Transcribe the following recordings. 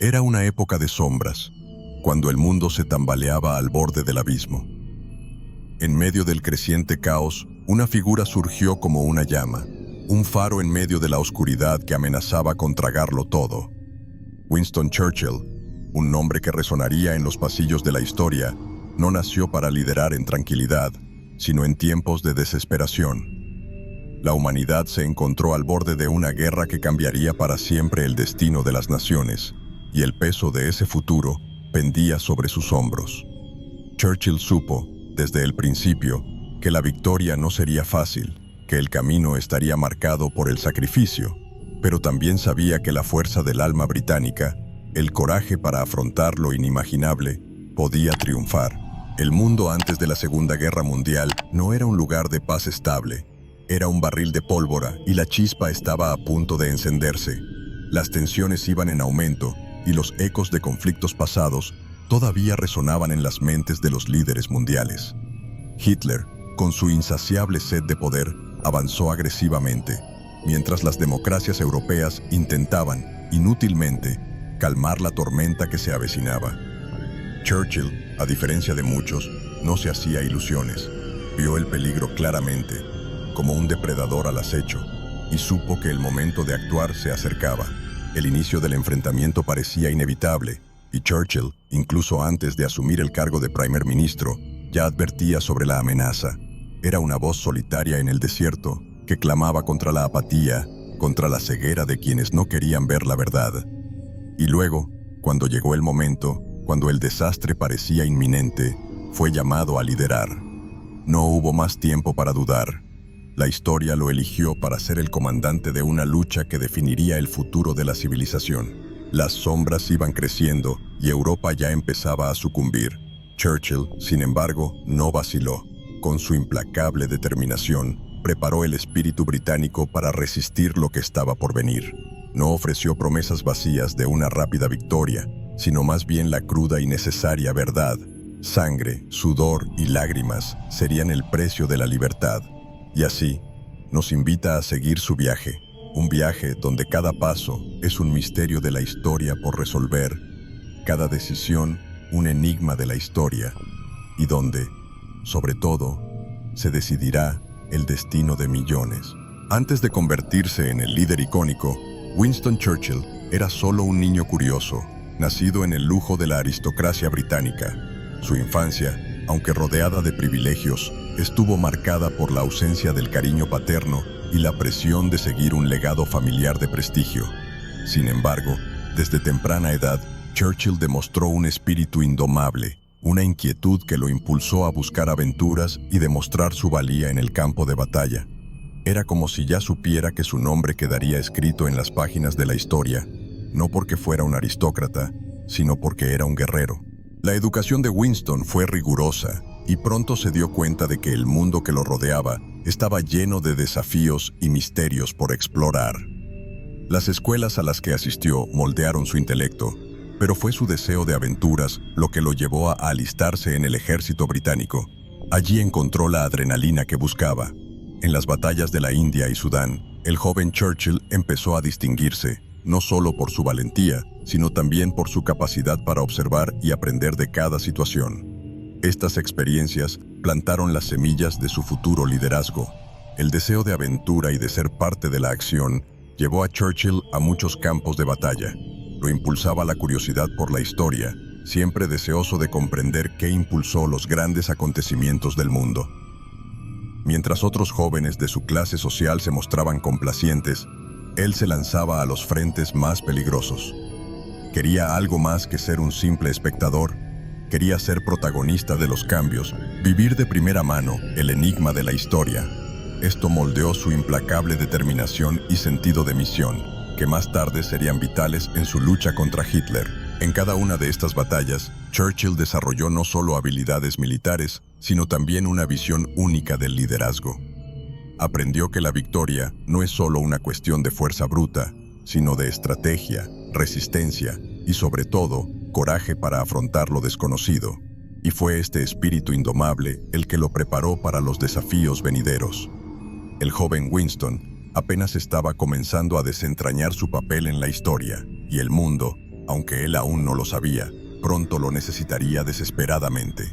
Era una época de sombras, cuando el mundo se tambaleaba al borde del abismo. En medio del creciente caos, una figura surgió como una llama, un faro en medio de la oscuridad que amenazaba con tragarlo todo. Winston Churchill, un nombre que resonaría en los pasillos de la historia, no nació para liderar en tranquilidad, sino en tiempos de desesperación. La humanidad se encontró al borde de una guerra que cambiaría para siempre el destino de las naciones, y el peso de ese futuro pendía sobre sus hombros. Churchill supo, desde el principio, que la victoria no sería fácil, que el camino estaría marcado por el sacrificio, pero también sabía que la fuerza del alma británica, el coraje para afrontar lo inimaginable, podía triunfar. El mundo antes de la Segunda Guerra Mundial no era un lugar de paz estable. Era un barril de pólvora y la chispa estaba a punto de encenderse. Las tensiones iban en aumento y los ecos de conflictos pasados todavía resonaban en las mentes de los líderes mundiales. Hitler, con su insaciable sed de poder, avanzó agresivamente, mientras las democracias europeas intentaban, inútilmente, calmar la tormenta que se avecinaba. Churchill, a diferencia de muchos, no se hacía ilusiones. Vio el peligro claramente, como un depredador al acecho, y supo que el momento de actuar se acercaba. El inicio del enfrentamiento parecía inevitable, y Churchill, incluso antes de asumir el cargo de primer ministro, ya advertía sobre la amenaza. Era una voz solitaria en el desierto que clamaba contra la apatía, contra la ceguera de quienes no querían ver la verdad. Y luego, cuando llegó el momento, cuando el desastre parecía inminente, fue llamado a liderar. No hubo más tiempo para dudar. La historia lo eligió para ser el comandante de una lucha que definiría el futuro de la civilización. Las sombras iban creciendo y Europa ya empezaba a sucumbir. Churchill, sin embargo, no vaciló. Con su implacable determinación, preparó el espíritu británico para resistir lo que estaba por venir. No ofreció promesas vacías de una rápida victoria, sino más bien la cruda y necesaria verdad. Sangre, sudor y lágrimas serían el precio de la libertad. Y así, nos invita a seguir su viaje, un viaje donde cada paso es un misterio de la historia por resolver, cada decisión un enigma de la historia, y donde, sobre todo, se decidirá el destino de millones. Antes de convertirse en el líder icónico, Winston Churchill era solo un niño curioso, nacido en el lujo de la aristocracia británica. Su infancia, aunque rodeada de privilegios, estuvo marcada por la ausencia del cariño paterno y la presión de seguir un legado familiar de prestigio. Sin embargo, desde temprana edad, Churchill demostró un espíritu indomable, una inquietud que lo impulsó a buscar aventuras y demostrar su valía en el campo de batalla. Era como si ya supiera que su nombre quedaría escrito en las páginas de la historia, no porque fuera un aristócrata, sino porque era un guerrero. La educación de Winston fue rigurosa, y pronto se dio cuenta de que el mundo que lo rodeaba estaba lleno de desafíos y misterios por explorar. Las escuelas a las que asistió moldearon su intelecto, pero fue su deseo de aventuras lo que lo llevó a alistarse en el ejército británico. Allí encontró la adrenalina que buscaba. En las batallas de la India y Sudán, el joven Churchill empezó a distinguirse, no solo por su valentía, sino también por su capacidad para observar y aprender de cada situación. Estas experiencias plantaron las semillas de su futuro liderazgo. El deseo de aventura y de ser parte de la acción llevó a Churchill a muchos campos de batalla. Lo impulsaba la curiosidad por la historia, siempre deseoso de comprender qué impulsó los grandes acontecimientos del mundo. Mientras otros jóvenes de su clase social se mostraban complacientes, él se lanzaba a los frentes más peligrosos. Quería algo más que ser un simple espectador. Quería ser protagonista de los cambios, vivir de primera mano el enigma de la historia. Esto moldeó su implacable determinación y sentido de misión, que más tarde serían vitales en su lucha contra Hitler. En cada una de estas batallas, Churchill desarrolló no solo habilidades militares, sino también una visión única del liderazgo. Aprendió que la victoria no es solo una cuestión de fuerza bruta, sino de estrategia, resistencia y, sobre todo, coraje para afrontar lo desconocido. Y fue este espíritu indomable el que lo preparó para los desafíos venideros. El joven Winston apenas estaba comenzando a desentrañar su papel en la historia, y el mundo, aunque él aún no lo sabía, pronto lo necesitaría desesperadamente.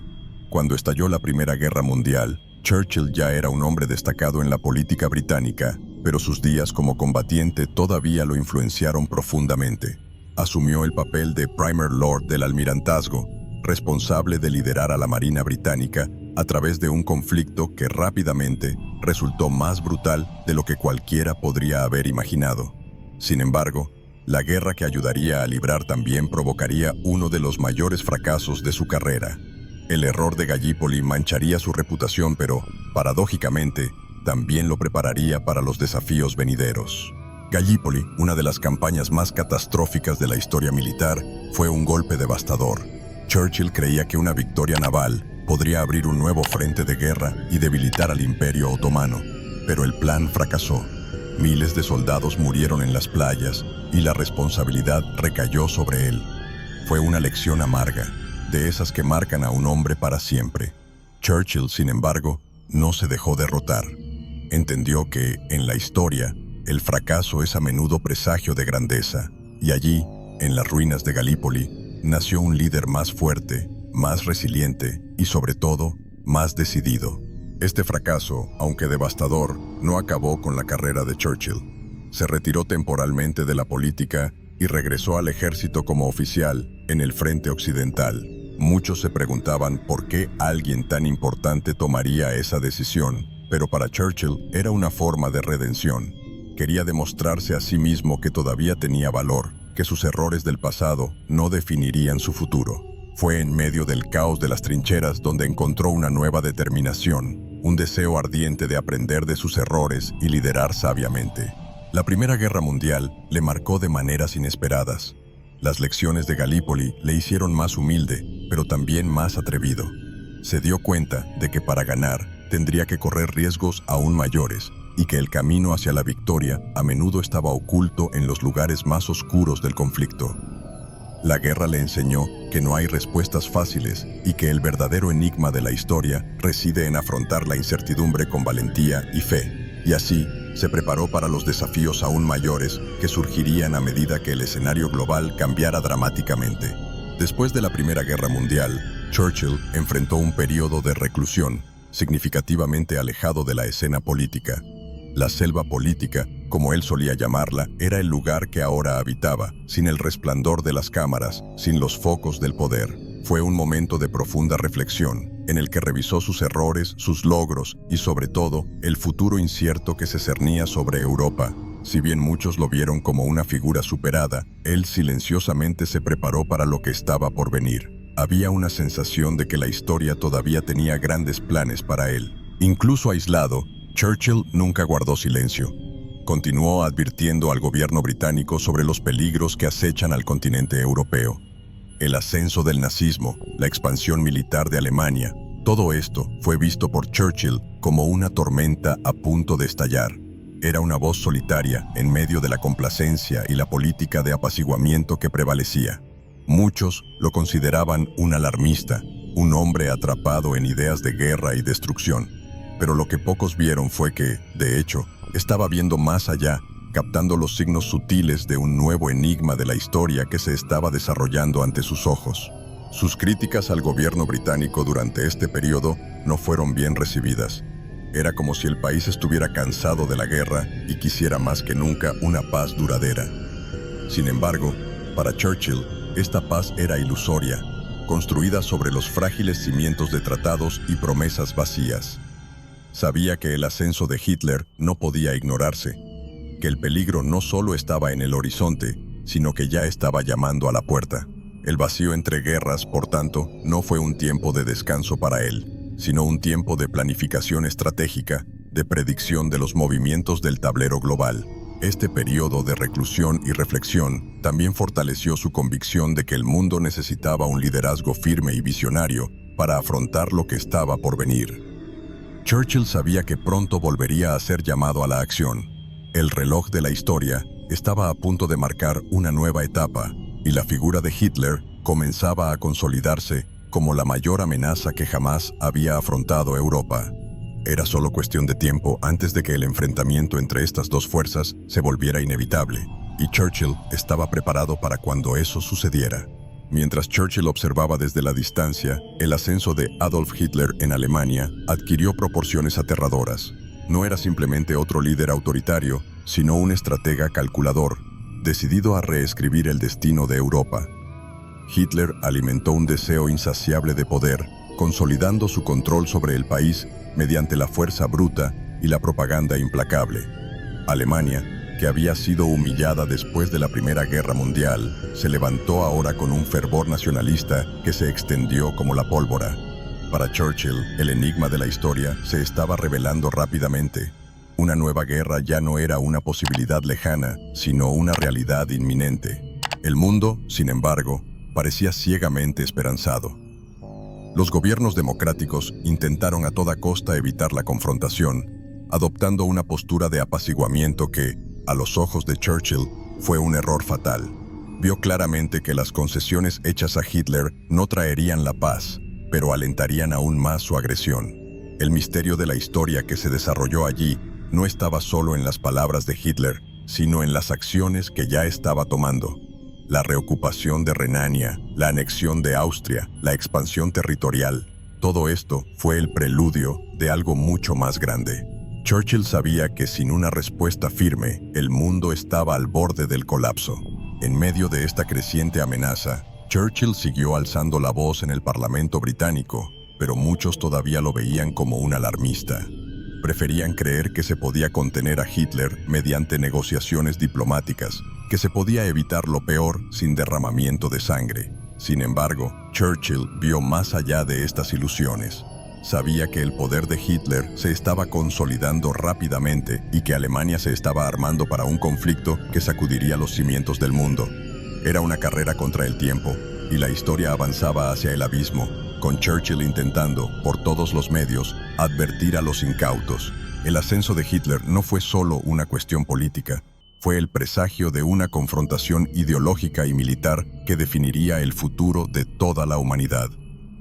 Cuando estalló la Primera Guerra Mundial, Churchill ya era un hombre destacado en la política británica, pero sus días como combatiente todavía lo influenciaron profundamente. Asumió el papel de Primer Lord del Almirantazgo, responsable de liderar a la Marina británica a través de un conflicto que rápidamente resultó más brutal de lo que cualquiera podría haber imaginado. Sin embargo, la guerra que ayudaría a librar también provocaría uno de los mayores fracasos de su carrera. El error de Gallipoli mancharía su reputación, pero, paradójicamente, también lo prepararía para los desafíos venideros. Gallipoli, una de las campañas más catastróficas de la historia militar, fue un golpe devastador. Churchill creía que una victoria naval podría abrir un nuevo frente de guerra y debilitar al Imperio Otomano, pero el plan fracasó. Miles de soldados murieron en las playas y la responsabilidad recayó sobre él. Fue una lección amarga, de esas que marcan a un hombre para siempre. Churchill, sin embargo, no se dejó derrotar. Entendió que, en la historia, el fracaso es a menudo presagio de grandeza, y allí, en las ruinas de Gallipoli, nació un líder más fuerte, más resiliente y, sobre todo, más decidido. Este fracaso, aunque devastador, no acabó con la carrera de Churchill. Se retiró temporalmente de la política y regresó al ejército como oficial en el frente occidental. Muchos se preguntaban por qué alguien tan importante tomaría esa decisión, pero para Churchill era una forma de redención. Quería demostrarse a sí mismo que todavía tenía valor, que sus errores del pasado no definirían su futuro. Fue en medio del caos de las trincheras donde encontró una nueva determinación, un deseo ardiente de aprender de sus errores y liderar sabiamente. La Primera Guerra Mundial le marcó de maneras inesperadas. Las lecciones de Gallipoli le hicieron más humilde, pero también más atrevido. Se dio cuenta de que para ganar tendría que correr riesgos aún mayores y que el camino hacia la victoria a menudo estaba oculto en los lugares más oscuros del conflicto. La guerra le enseñó que no hay respuestas fáciles y que el verdadero enigma de la historia reside en afrontar la incertidumbre con valentía y fe. Y así, se preparó para los desafíos aún mayores que surgirían a medida que el escenario global cambiara dramáticamente. Después de la Primera Guerra Mundial, Churchill enfrentó un periodo de reclusión, significativamente alejado de la escena política. La selva política, como él solía llamarla, era el lugar que ahora habitaba, sin el resplandor de las cámaras, sin los focos del poder. Fue un momento de profunda reflexión, en el que revisó sus errores, sus logros y, sobre todo, el futuro incierto que se cernía sobre Europa. Si bien muchos lo vieron como una figura superada, él silenciosamente se preparó para lo que estaba por venir. Había una sensación de que la historia todavía tenía grandes planes para él. Incluso aislado, Churchill nunca guardó silencio. Continuó advirtiendo al gobierno británico sobre los peligros que acechan al continente europeo. El ascenso del nazismo, la expansión militar de Alemania, todo esto fue visto por Churchill como una tormenta a punto de estallar. Era una voz solitaria en medio de la complacencia y la política de apaciguamiento que prevalecía. Muchos lo consideraban un alarmista, un hombre atrapado en ideas de guerra y destrucción. Pero lo que pocos vieron fue que, de hecho, estaba viendo más allá, captando los signos sutiles de un nuevo enigma de la historia que se estaba desarrollando ante sus ojos. Sus críticas al gobierno británico durante este periodo no fueron bien recibidas. Era como si el país estuviera cansado de la guerra y quisiera más que nunca una paz duradera. Sin embargo, para Churchill, esta paz era ilusoria, construida sobre los frágiles cimientos de tratados y promesas vacías. Sabía que el ascenso de Hitler no podía ignorarse, que el peligro no solo estaba en el horizonte, sino que ya estaba llamando a la puerta. El vacío entre guerras, por tanto, no fue un tiempo de descanso para él, sino un tiempo de planificación estratégica, de predicción de los movimientos del tablero global. Este periodo de reclusión y reflexión también fortaleció su convicción de que el mundo necesitaba un liderazgo firme y visionario para afrontar lo que estaba por venir. Churchill sabía que pronto volvería a ser llamado a la acción. El reloj de la historia estaba a punto de marcar una nueva etapa, y la figura de Hitler comenzaba a consolidarse como la mayor amenaza que jamás había afrontado Europa. Era solo cuestión de tiempo antes de que el enfrentamiento entre estas dos fuerzas se volviera inevitable, y Churchill estaba preparado para cuando eso sucediera. Mientras Churchill observaba desde la distancia, el ascenso de Adolf Hitler en Alemania adquirió proporciones aterradoras. No era simplemente otro líder autoritario, sino un estratega calculador, decidido a reescribir el destino de Europa. Hitler alimentó un deseo insaciable de poder, consolidando su control sobre el país mediante la fuerza bruta y la propaganda implacable. Alemania, que había sido humillada después de la Primera Guerra Mundial, se levantó ahora con un fervor nacionalista que se extendió como la pólvora. Para Churchill, el enigma de la historia se estaba revelando rápidamente. Una nueva guerra ya no era una posibilidad lejana, sino una realidad inminente. El mundo, sin embargo, parecía ciegamente esperanzado. Los gobiernos democráticos intentaron a toda costa evitar la confrontación, adoptando una postura de apaciguamiento que, a los ojos de Churchill, fue un error fatal. Vio claramente que las concesiones hechas a Hitler no traerían la paz, pero alentarían aún más su agresión. El misterio de la historia que se desarrolló allí no estaba solo en las palabras de Hitler, sino en las acciones que ya estaba tomando. La reocupación de Renania, la anexión de Austria, la expansión territorial, todo esto fue el preludio de algo mucho más grande. Churchill sabía que sin una respuesta firme, el mundo estaba al borde del colapso. En medio de esta creciente amenaza, Churchill siguió alzando la voz en el Parlamento británico, pero muchos todavía lo veían como un alarmista. Preferían creer que se podía contener a Hitler mediante negociaciones diplomáticas, que se podía evitar lo peor sin derramamiento de sangre. Sin embargo, Churchill vio más allá de estas ilusiones. Sabía que el poder de Hitler se estaba consolidando rápidamente y que Alemania se estaba armando para un conflicto que sacudiría los cimientos del mundo. Era una carrera contra el tiempo, y la historia avanzaba hacia el abismo, con Churchill intentando, por todos los medios, advertir a los incautos. El ascenso de Hitler no fue solo una cuestión política, fue el presagio de una confrontación ideológica y militar que definiría el futuro de toda la humanidad.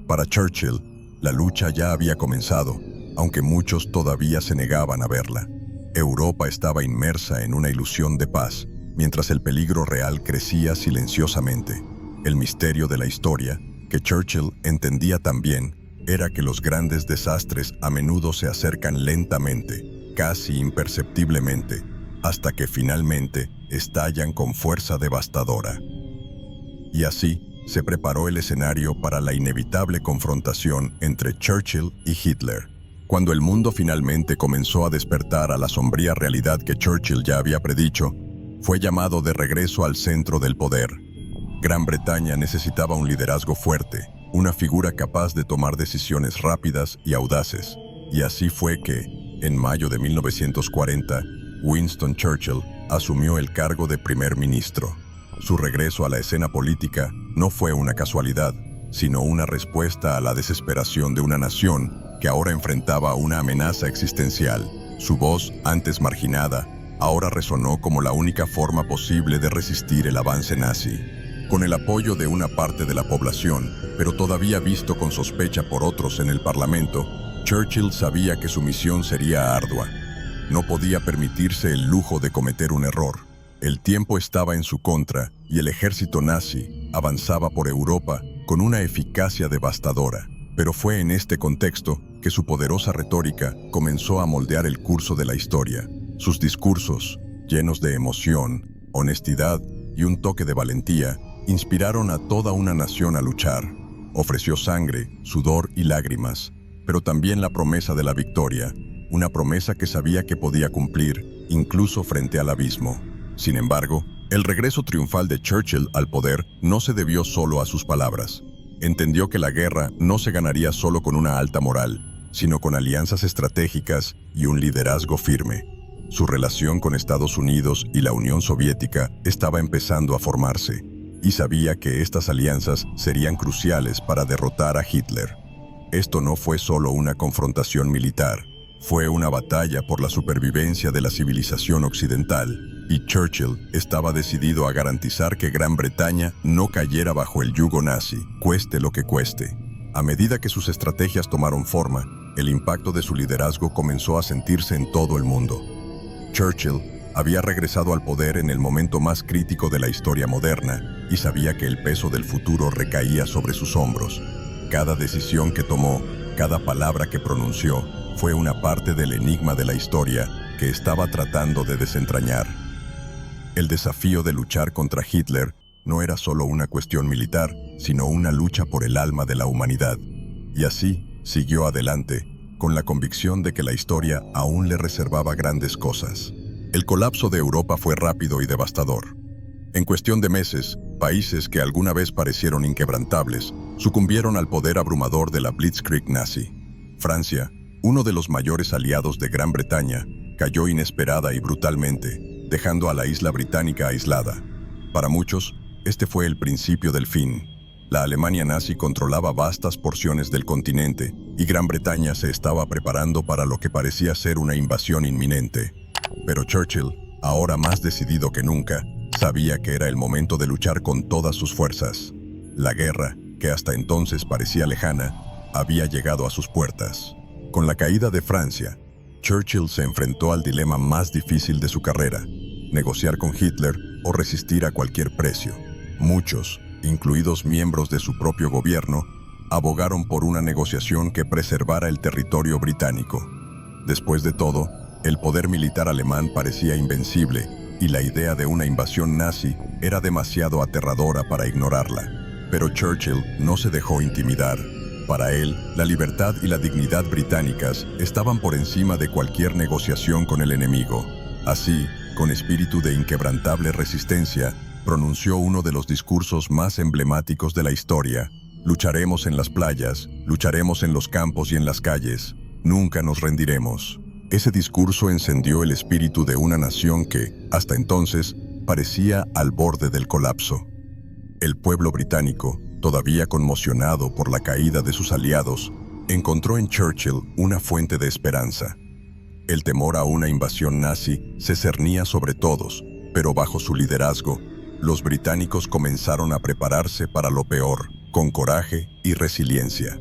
Para Churchill, la lucha ya había comenzado, aunque muchos todavía se negaban a verla. Europa estaba inmersa en una ilusión de paz, mientras el peligro real crecía silenciosamente. El misterio de la historia, que Churchill entendía también, era que los grandes desastres a menudo se acercan lentamente, casi imperceptiblemente, hasta que finalmente estallan con fuerza devastadora. Y así, se preparó el escenario para la inevitable confrontación entre Churchill y Hitler. Cuando el mundo finalmente comenzó a despertar a la sombría realidad que Churchill ya había predicho, fue llamado de regreso al centro del poder. Gran Bretaña necesitaba un liderazgo fuerte, una figura capaz de tomar decisiones rápidas y audaces. Y así fue que, en mayo de 1940, Winston Churchill asumió el cargo de primer ministro. Su regreso a la escena política no fue una casualidad, sino una respuesta a la desesperación de una nación que ahora enfrentaba una amenaza existencial. Su voz, antes marginada, ahora resonó como la única forma posible de resistir el avance nazi. Con el apoyo de una parte de la población, pero todavía visto con sospecha por otros en el Parlamento, Churchill sabía que su misión sería ardua. No podía permitirse el lujo de cometer un error. El tiempo estaba en su contra y el ejército nazi avanzaba por Europa con una eficacia devastadora. Pero fue en este contexto que su poderosa retórica comenzó a moldear el curso de la historia. Sus discursos, llenos de emoción, honestidad y un toque de valentía, inspiraron a toda una nación a luchar. Ofreció sangre, sudor y lágrimas, pero también la promesa de la victoria, una promesa que sabía que podía cumplir, incluso frente al abismo. Sin embargo, el regreso triunfal de Churchill al poder no se debió solo a sus palabras. Entendió que la guerra no se ganaría solo con una alta moral, sino con alianzas estratégicas y un liderazgo firme. Su relación con Estados Unidos y la Unión Soviética estaba empezando a formarse, y sabía que estas alianzas serían cruciales para derrotar a Hitler. Esto no fue solo una confrontación militar, fue una batalla por la supervivencia de la civilización occidental, y Churchill estaba decidido a garantizar que Gran Bretaña no cayera bajo el yugo nazi, cueste lo que cueste. A medida que sus estrategias tomaron forma, el impacto de su liderazgo comenzó a sentirse en todo el mundo. Churchill Había regresado al poder en el momento más crítico de la historia moderna y sabía que el peso del futuro recaía sobre sus hombros. Cada decisión que tomó, cada palabra que pronunció, fue una parte del enigma de la historia que estaba tratando de desentrañar. El desafío de luchar contra Hitler no era solo una cuestión militar, sino una lucha por el alma de la humanidad. Y así siguió adelante, con la convicción de que la historia aún le reservaba grandes cosas. El colapso de Europa fue rápido y devastador. En cuestión de meses, países que alguna vez parecieron inquebrantables, sucumbieron al poder abrumador de la Blitzkrieg nazi. Francia, uno de los mayores aliados de Gran Bretaña, cayó inesperada y brutalmente, dejando a la isla británica aislada. Para muchos, este fue el principio del fin. La Alemania nazi controlaba vastas porciones del continente y Gran Bretaña se estaba preparando para lo que parecía ser una invasión inminente. Pero Churchill, ahora más decidido que nunca, sabía que era el momento de luchar con todas sus fuerzas. La guerra, que hasta entonces parecía lejana, había llegado a sus puertas. Con la caída de Francia, Churchill se enfrentó al dilema más difícil de su carrera: negociar con Hitler o resistir a cualquier precio. Muchos, incluidos miembros de su propio gobierno, abogaron por una negociación que preservara el territorio británico. Después de todo, el poder militar alemán parecía invencible y la idea de una invasión nazi era demasiado aterradora para ignorarla. Pero Churchill no se dejó intimidar. Para él, la libertad y la dignidad británicas estaban por encima de cualquier negociación con el enemigo. Así, con espíritu de inquebrantable resistencia, pronunció uno de los discursos más emblemáticos de la historia: lucharemos en las playas, lucharemos en los campos y en las calles, nunca nos rendiremos. Ese discurso encendió el espíritu de una nación que, hasta entonces, parecía al borde del colapso. El pueblo británico, todavía conmocionado por la caída de sus aliados, encontró en Churchill una fuente de esperanza. El temor a una invasión nazi se cernía sobre todos, pero bajo su liderazgo, los británicos comenzaron a prepararse para lo peor, con coraje y resiliencia.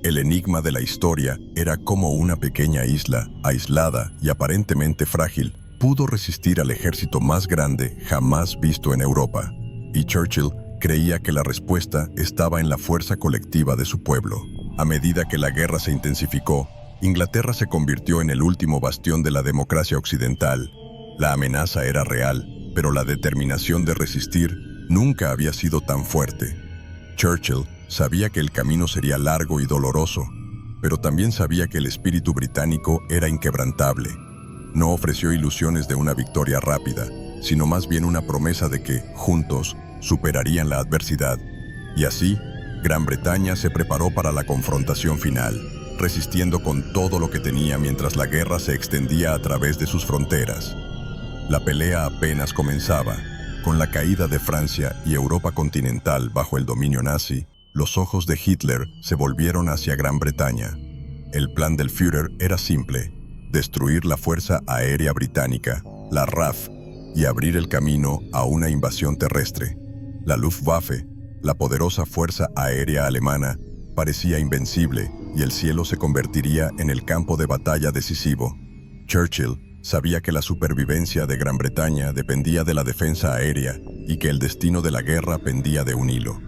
El enigma de la historia era cómo una pequeña isla, aislada y aparentemente frágil, pudo resistir al ejército más grande jamás visto en Europa. Y Churchill creía que la respuesta estaba en la fuerza colectiva de su pueblo. A medida que la guerra se intensificó, Inglaterra se convirtió en el último bastión de la democracia occidental. La amenaza era real, pero la determinación de resistir nunca había sido tan fuerte. Churchill sabía que el camino sería largo y doloroso, pero también sabía que el espíritu británico era inquebrantable. No ofreció ilusiones de una victoria rápida, sino más bien una promesa de que, juntos, superarían la adversidad. Y así, Gran Bretaña se preparó para la confrontación final, resistiendo con todo lo que tenía mientras la guerra se extendía a través de sus fronteras. La pelea apenas comenzaba. Con la caída de Francia y Europa continental bajo el dominio nazi, los ojos de Hitler se volvieron hacia Gran Bretaña. El plan del Führer era simple: destruir la fuerza aérea británica, la RAF, y abrir el camino a una invasión terrestre. La Luftwaffe, la poderosa fuerza aérea alemana, parecía invencible y el cielo se convertiría en el campo de batalla decisivo. Churchill sabía que la supervivencia de Gran Bretaña dependía de la defensa aérea y que el destino de la guerra pendía de un hilo.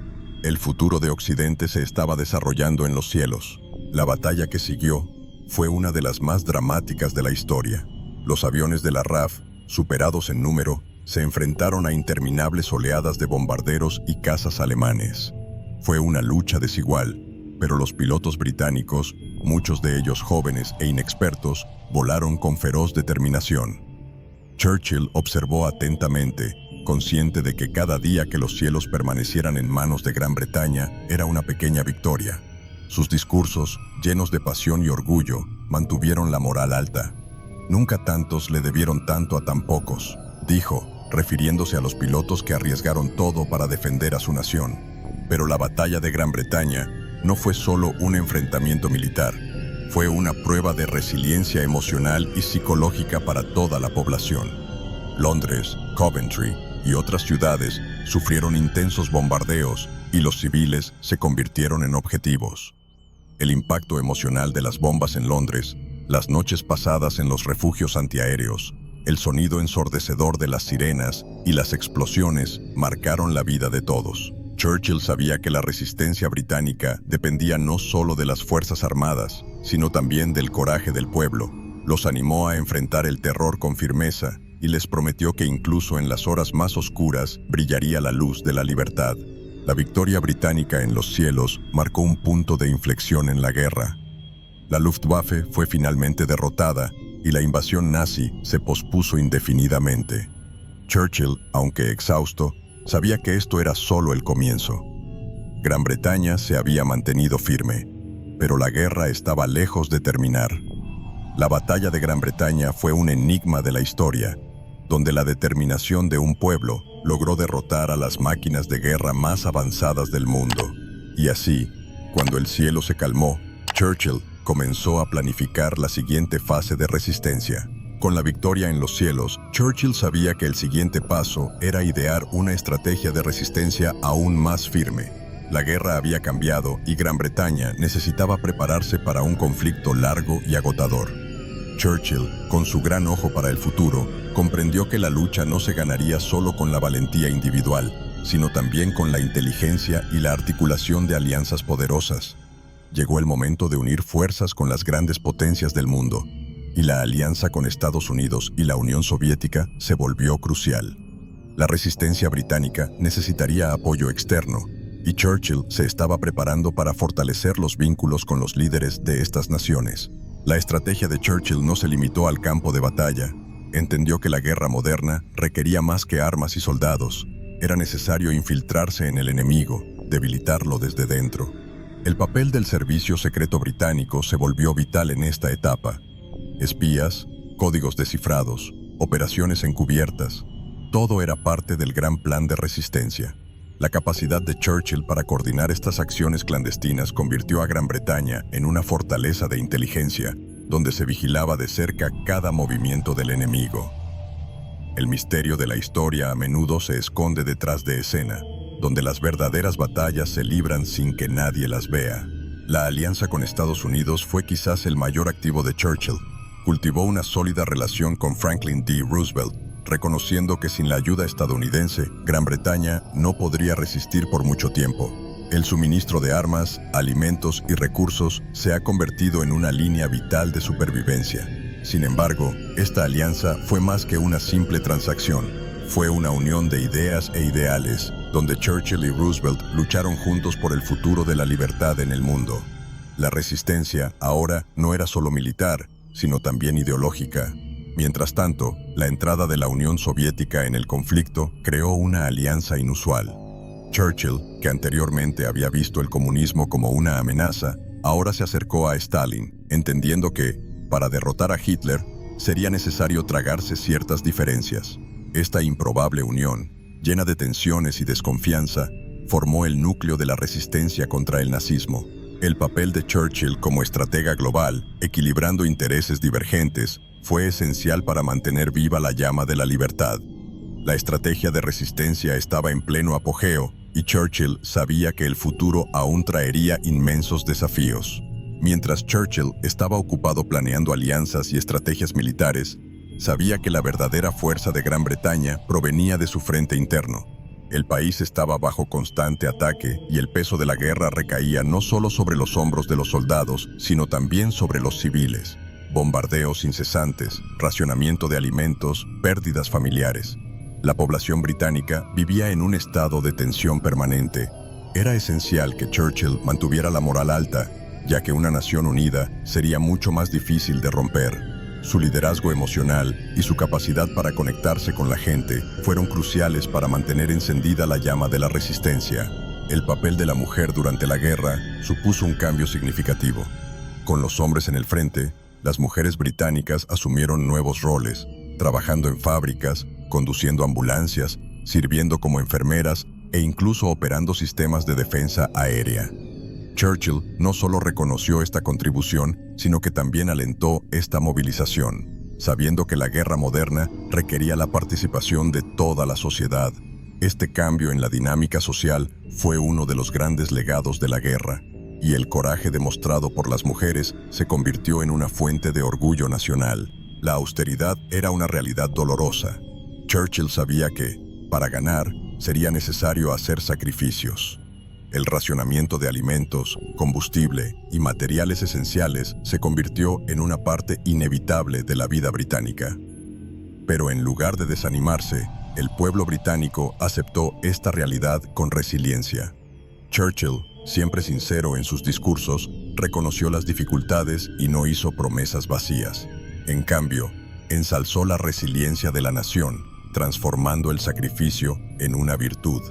El futuro de Occidente se estaba desarrollando en los cielos. La batalla que siguió fue una de las más dramáticas de la historia. Los aviones de la RAF, superados en número, se enfrentaron a interminables oleadas de bombarderos y cazas alemanes. Fue una lucha desigual, pero los pilotos británicos, muchos de ellos jóvenes e inexpertos, volaron con feroz determinación. Churchill observó atentamente, consciente de que cada día que los cielos permanecieran en manos de Gran Bretaña era una pequeña victoria. Sus discursos, llenos de pasión y orgullo, mantuvieron la moral alta. Nunca tantos le debieron tanto a tan pocos, dijo, refiriéndose a los pilotos que arriesgaron todo para defender a su nación. Pero la batalla de Gran Bretaña no fue solo un enfrentamiento militar, fue una prueba de resiliencia emocional y psicológica para toda la población. Londres, Coventry y otras ciudades sufrieron intensos bombardeos y los civiles se convirtieron en objetivos. El impacto emocional de las bombas en Londres, las noches pasadas en los refugios antiaéreos, El sonido ensordecedor de las sirenas y las explosiones marcaron la vida de todos. Churchill sabía que la resistencia británica dependía no solo de las fuerzas armadas, sino también del coraje del pueblo. Los animó a enfrentar el terror con firmeza y les prometió que incluso en las horas más oscuras brillaría la luz de la libertad. La victoria británica en los cielos marcó un punto de inflexión en la guerra. La Luftwaffe fue finalmente derrotada y la invasión nazi se pospuso indefinidamente. Churchill, aunque exhausto, sabía que esto era solo el comienzo. Gran Bretaña se había mantenido firme, pero la guerra estaba lejos de terminar. La batalla de Gran Bretaña fue un enigma de la historia, donde la determinación de un pueblo logró derrotar a las máquinas de guerra más avanzadas del mundo. Y así, cuando el cielo se calmó, Churchill comenzó a planificar la siguiente fase de resistencia. Con la victoria en los cielos, Churchill sabía que el siguiente paso era idear una estrategia de resistencia aún más firme. La guerra había cambiado y Gran Bretaña necesitaba prepararse para un conflicto largo y agotador. Churchill, con su gran ojo para el futuro, comprendió que la lucha no se ganaría solo con la valentía individual, sino también con la inteligencia y la articulación de alianzas poderosas. Llegó el momento de unir fuerzas con las grandes potencias del mundo, y la alianza con Estados Unidos y la Unión Soviética se volvió crucial. La resistencia británica necesitaría apoyo externo, y Churchill se estaba preparando para fortalecer los vínculos con los líderes de estas naciones. La estrategia de Churchill no se limitó al campo de batalla. Entendió que la guerra moderna requería más que armas y soldados. Era necesario infiltrarse en el enemigo, debilitarlo desde dentro. El papel del servicio secreto británico se volvió vital en esta etapa. Espías, códigos descifrados, operaciones encubiertas, todo era parte del gran plan de resistencia. La capacidad de Churchill para coordinar estas acciones clandestinas convirtió a Gran Bretaña en una fortaleza de inteligencia, donde se vigilaba de cerca cada movimiento del enemigo. El misterio de la historia a menudo se esconde detrás de escena, donde las verdaderas batallas se libran sin que nadie las vea. La alianza con Estados Unidos fue quizás el mayor activo de Churchill. Cultivó una sólida relación con Franklin D. Roosevelt, reconociendo que sin la ayuda estadounidense, Gran Bretaña no podría resistir por mucho tiempo. El suministro de armas, alimentos y recursos se ha convertido en una línea vital de supervivencia. Sin embargo, esta alianza fue más que una simple transacción. Fue una unión de ideas e ideales, donde Churchill y Roosevelt lucharon juntos por el futuro de la libertad en el mundo. La resistencia ahora no era solo militar, sino también ideológica. Mientras tanto, la entrada de la Unión Soviética en el conflicto creó una alianza inusual. Churchill, que anteriormente había visto el comunismo como una amenaza, ahora se acercó a Stalin, entendiendo que, para derrotar a Hitler, sería necesario tragarse ciertas diferencias. Esta improbable unión, llena de tensiones y desconfianza, formó el núcleo de la resistencia contra el nazismo. El papel de Churchill como estratega global, equilibrando intereses divergentes, fue esencial para mantener viva la llama de la libertad. La estrategia de resistencia estaba en pleno apogeo, y Churchill sabía que el futuro aún traería inmensos desafíos. Mientras Churchill estaba ocupado planeando alianzas y estrategias militares, sabía que la verdadera fuerza de Gran Bretaña provenía de su frente interno. El país estaba bajo constante ataque y el peso de la guerra recaía no solo sobre los hombros de los soldados, sino también sobre los civiles. Bombardeos incesantes, racionamiento de alimentos, pérdidas familiares. La población británica vivía en un estado de tensión permanente. Era esencial que Churchill mantuviera la moral alta, ya que una nación unida sería mucho más difícil de romper. Su liderazgo emocional y su capacidad para conectarse con la gente fueron cruciales para mantener encendida la llama de la resistencia. El papel de la mujer durante la guerra supuso un cambio significativo. Con los hombres en el frente, las mujeres británicas asumieron nuevos roles, trabajando en fábricas, conduciendo ambulancias, sirviendo como enfermeras e incluso operando sistemas de defensa aérea. Churchill no solo reconoció esta contribución, sino que también alentó esta movilización, sabiendo que la guerra moderna requería la participación de toda la sociedad. Este cambio en la dinámica social fue uno de los grandes legados de la guerra, y el coraje demostrado por las mujeres se convirtió en una fuente de orgullo nacional. La austeridad era una realidad dolorosa. Churchill sabía que, para ganar, sería necesario hacer sacrificios. El racionamiento de alimentos, combustible y materiales esenciales se convirtió en una parte inevitable de la vida británica. Pero en lugar de desanimarse, el pueblo británico aceptó esta realidad con resiliencia. Churchill, siempre sincero en sus discursos, reconoció las dificultades y no hizo promesas vacías. En cambio, ensalzó la resiliencia de la nación, transformando el sacrificio en una virtud.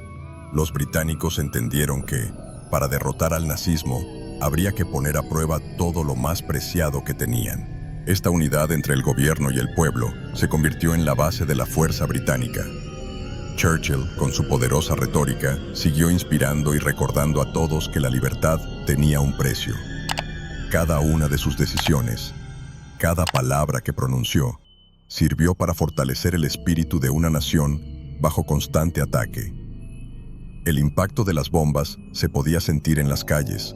Los británicos entendieron que, para derrotar al nazismo, habría que poner a prueba todo lo más preciado que tenían. Esta unidad entre el gobierno y el pueblo se convirtió en la base de la fuerza británica. Churchill, con su poderosa retórica, siguió inspirando y recordando a todos que la libertad tenía un precio. Cada una de sus decisiones, cada palabra que pronunció, sirvió para fortalecer el espíritu de una nación bajo constante ataque. El impacto de las bombas se podía sentir en las calles,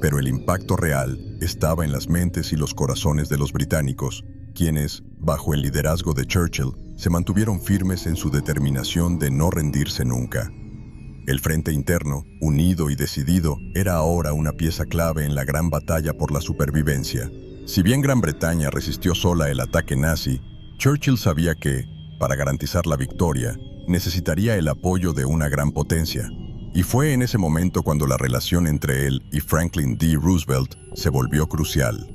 pero el impacto real estaba en las mentes y los corazones de los británicos, quienes, bajo el liderazgo de Churchill, se mantuvieron firmes en su determinación de no rendirse nunca. El frente interno, unido y decidido, era ahora una pieza clave en la gran batalla por la supervivencia. Si bien Gran Bretaña resistió sola el ataque nazi, Churchill sabía que, para garantizar la victoria, necesitaría el apoyo de una gran potencia. Y fue en ese momento cuando la relación entre él y Franklin D. Roosevelt se volvió crucial.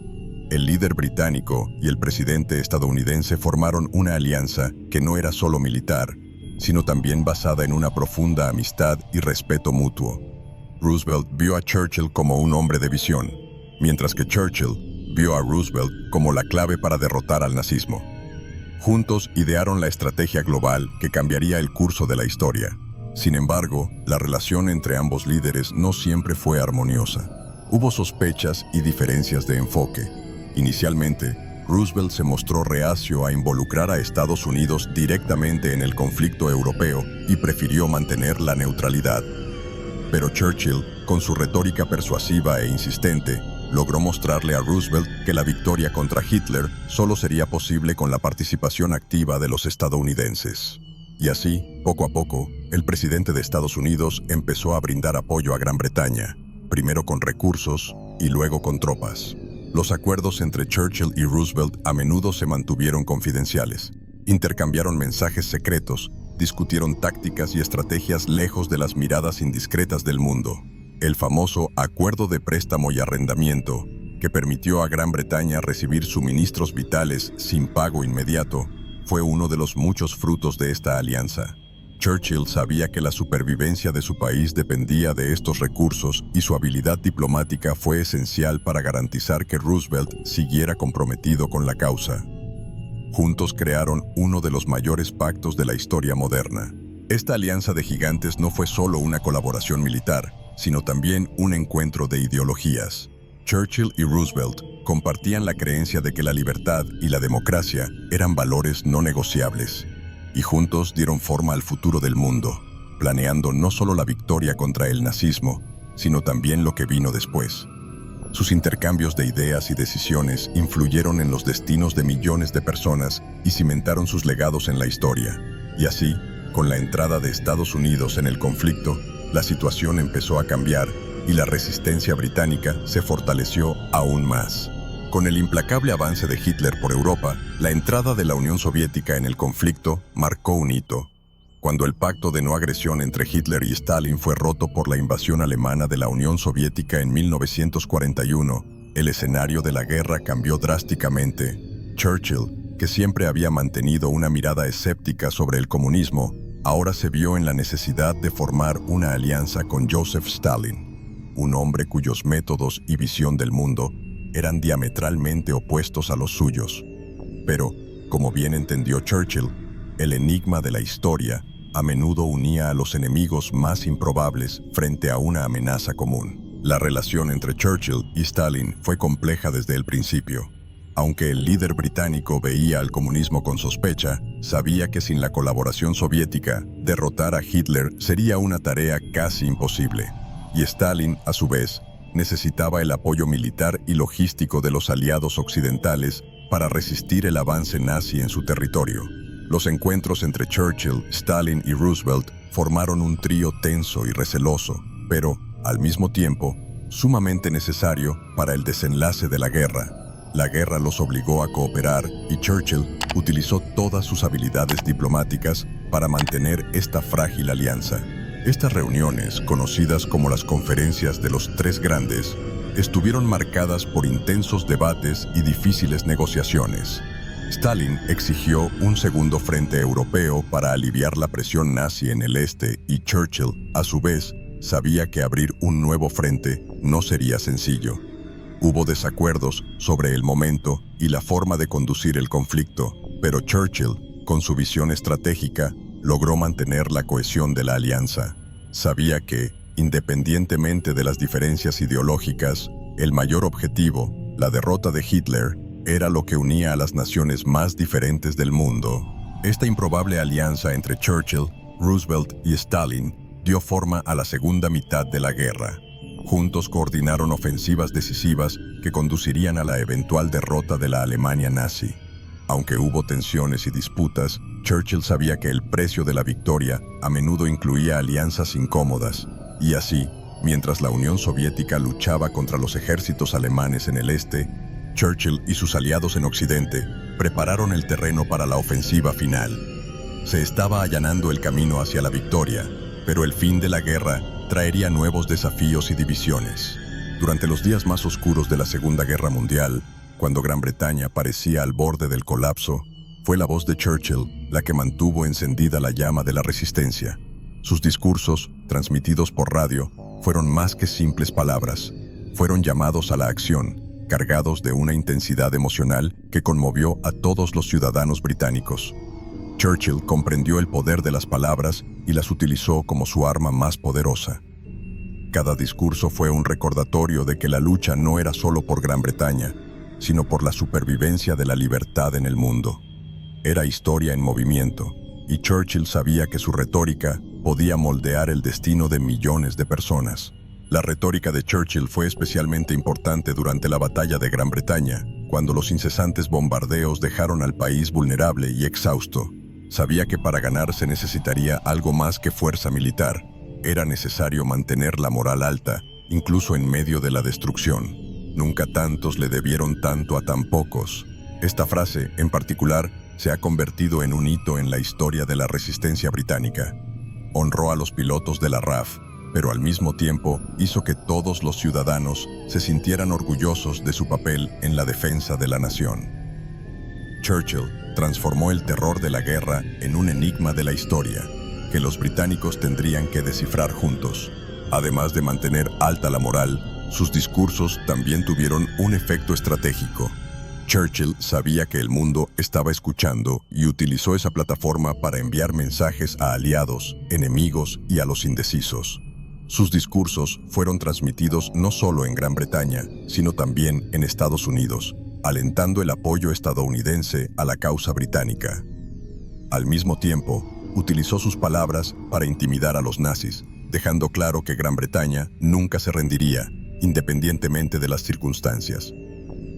El líder británico y el presidente estadounidense formaron una alianza que no era solo militar, sino también basada en una profunda amistad y respeto mutuo. Roosevelt vio a Churchill como un hombre de visión, mientras que Churchill vio a Roosevelt como la clave para derrotar al nazismo. Juntos idearon la estrategia global que cambiaría el curso de la historia. Sin embargo, la relación entre ambos líderes no siempre fue armoniosa. Hubo sospechas y diferencias de enfoque. Inicialmente, Roosevelt se mostró reacio a involucrar a Estados Unidos directamente en el conflicto europeo y prefirió mantener la neutralidad. Pero Churchill, con su retórica persuasiva e insistente, logró mostrarle a Roosevelt que la victoria contra Hitler solo sería posible con la participación activa de los estadounidenses. Y así, poco a poco, el presidente de Estados Unidos empezó a brindar apoyo a Gran Bretaña, primero con recursos y luego con tropas. Los acuerdos entre Churchill y Roosevelt a menudo se mantuvieron confidenciales. Intercambiaron mensajes secretos, discutieron tácticas y estrategias lejos de las miradas indiscretas del mundo. El famoso Acuerdo de Préstamo y Arrendamiento, que permitió a Gran Bretaña recibir suministros vitales sin pago inmediato, fue uno de los muchos frutos de esta alianza. Churchill sabía que la supervivencia de su país dependía de estos recursos y su habilidad diplomática fue esencial para garantizar que Roosevelt siguiera comprometido con la causa. Juntos crearon uno de los mayores pactos de la historia moderna. Esta alianza de gigantes no fue solo una colaboración militar, sino también un encuentro de ideologías. Churchill y Roosevelt compartían la creencia de que la libertad y la democracia eran valores no negociables, y juntos dieron forma al futuro del mundo, planeando no solo la victoria contra el nazismo, sino también lo que vino después. Sus intercambios de ideas y decisiones influyeron en los destinos de millones de personas y cimentaron sus legados en la historia. Y así, con la entrada de Estados Unidos en el conflicto, la situación empezó a cambiar y la resistencia británica se fortaleció aún más. Con el implacable avance de Hitler por Europa, la entrada de la Unión Soviética en el conflicto marcó un hito. Cuando el pacto de no agresión entre Hitler y Stalin fue roto por la invasión alemana de la Unión Soviética en 1941, el escenario de la guerra cambió drásticamente. Churchill, que siempre había mantenido una mirada escéptica sobre el comunismo, ahora se vio en la necesidad de formar una alianza con Joseph Stalin, un hombre cuyos métodos y visión del mundo eran diametralmente opuestos a los suyos. Pero, como bien entendió Churchill, el enigma de la historia a menudo unía a los enemigos más improbables frente a una amenaza común. La relación entre Churchill y Stalin fue compleja desde el principio. Aunque el líder británico veía al comunismo con sospecha, sabía que sin la colaboración soviética, derrotar a Hitler sería una tarea casi imposible. Y Stalin, a su vez, necesitaba el apoyo militar y logístico de los aliados occidentales para resistir el avance nazi en su territorio. Los encuentros entre Churchill, Stalin y Roosevelt formaron un trío tenso y receloso, pero, al mismo tiempo, sumamente necesario para el desenlace de la guerra. La guerra los obligó a cooperar y Churchill utilizó todas sus habilidades diplomáticas para mantener esta frágil alianza. Estas reuniones, conocidas como las conferencias de los tres grandes, estuvieron marcadas por intensos debates y difíciles negociaciones. Stalin exigió un segundo frente europeo para aliviar la presión nazi en el este y Churchill, a su vez, sabía que abrir un nuevo frente no sería sencillo. Hubo desacuerdos sobre el momento y la forma de conducir el conflicto, pero Churchill, con su visión estratégica, logró mantener la cohesión de la alianza. Sabía que, independientemente de las diferencias ideológicas, el mayor objetivo, la derrota de Hitler, era lo que unía a las naciones más diferentes del mundo. Esta improbable alianza entre Churchill, Roosevelt y Stalin dio forma a la segunda mitad de la guerra. Juntos coordinaron ofensivas decisivas que conducirían a la eventual derrota de la Alemania nazi. Aunque hubo tensiones y disputas, Churchill sabía que el precio de la victoria a menudo incluía alianzas incómodas, y así, mientras la Unión Soviética luchaba contra los ejércitos alemanes en el este, Churchill y sus aliados en Occidente prepararon el terreno para la ofensiva final. Se estaba allanando el camino hacia la victoria, pero el fin de la guerra traería nuevos desafíos y divisiones. Durante los días más oscuros de la Segunda Guerra Mundial, cuando Gran Bretaña parecía al borde del colapso, fue la voz de Churchill la que mantuvo encendida la llama de la resistencia. Sus discursos, transmitidos por radio, fueron más que simples palabras. Fueron llamados a la acción, cargados de una intensidad emocional que conmovió a todos los ciudadanos británicos. Churchill comprendió el poder de las palabras y las utilizó como su arma más poderosa. Cada discurso fue un recordatorio de que la lucha no era solo por Gran Bretaña, sino por la supervivencia de la libertad en el mundo. Era historia en movimiento, y Churchill sabía que su retórica podía moldear el destino de millones de personas. La retórica de Churchill fue especialmente importante durante la batalla de Gran Bretaña, cuando los incesantes bombardeos dejaron al país vulnerable y exhausto. Sabía que para ganar se necesitaría algo más que fuerza militar. Era necesario mantener la moral alta, incluso en medio de la destrucción. Nunca tantos le debieron tanto a tan pocos. Esta frase, en particular, se ha convertido en un hito en la historia de la resistencia británica. Honró a los pilotos de la RAF, pero al mismo tiempo hizo que todos los ciudadanos se sintieran orgullosos de su papel en la defensa de la nación. Churchill transformó el terror de la guerra en un enigma de la historia, que los británicos tendrían que descifrar juntos. Además de mantener alta la moral, sus discursos también tuvieron un efecto estratégico. Churchill sabía que el mundo estaba escuchando y utilizó esa plataforma para enviar mensajes a aliados, enemigos y a los indecisos. Sus discursos fueron transmitidos no solo en Gran Bretaña, sino también en Estados Unidos, alentando el apoyo estadounidense a la causa británica. Al mismo tiempo, utilizó sus palabras para intimidar a los nazis, dejando claro que Gran Bretaña nunca se rendiría, independientemente de las circunstancias.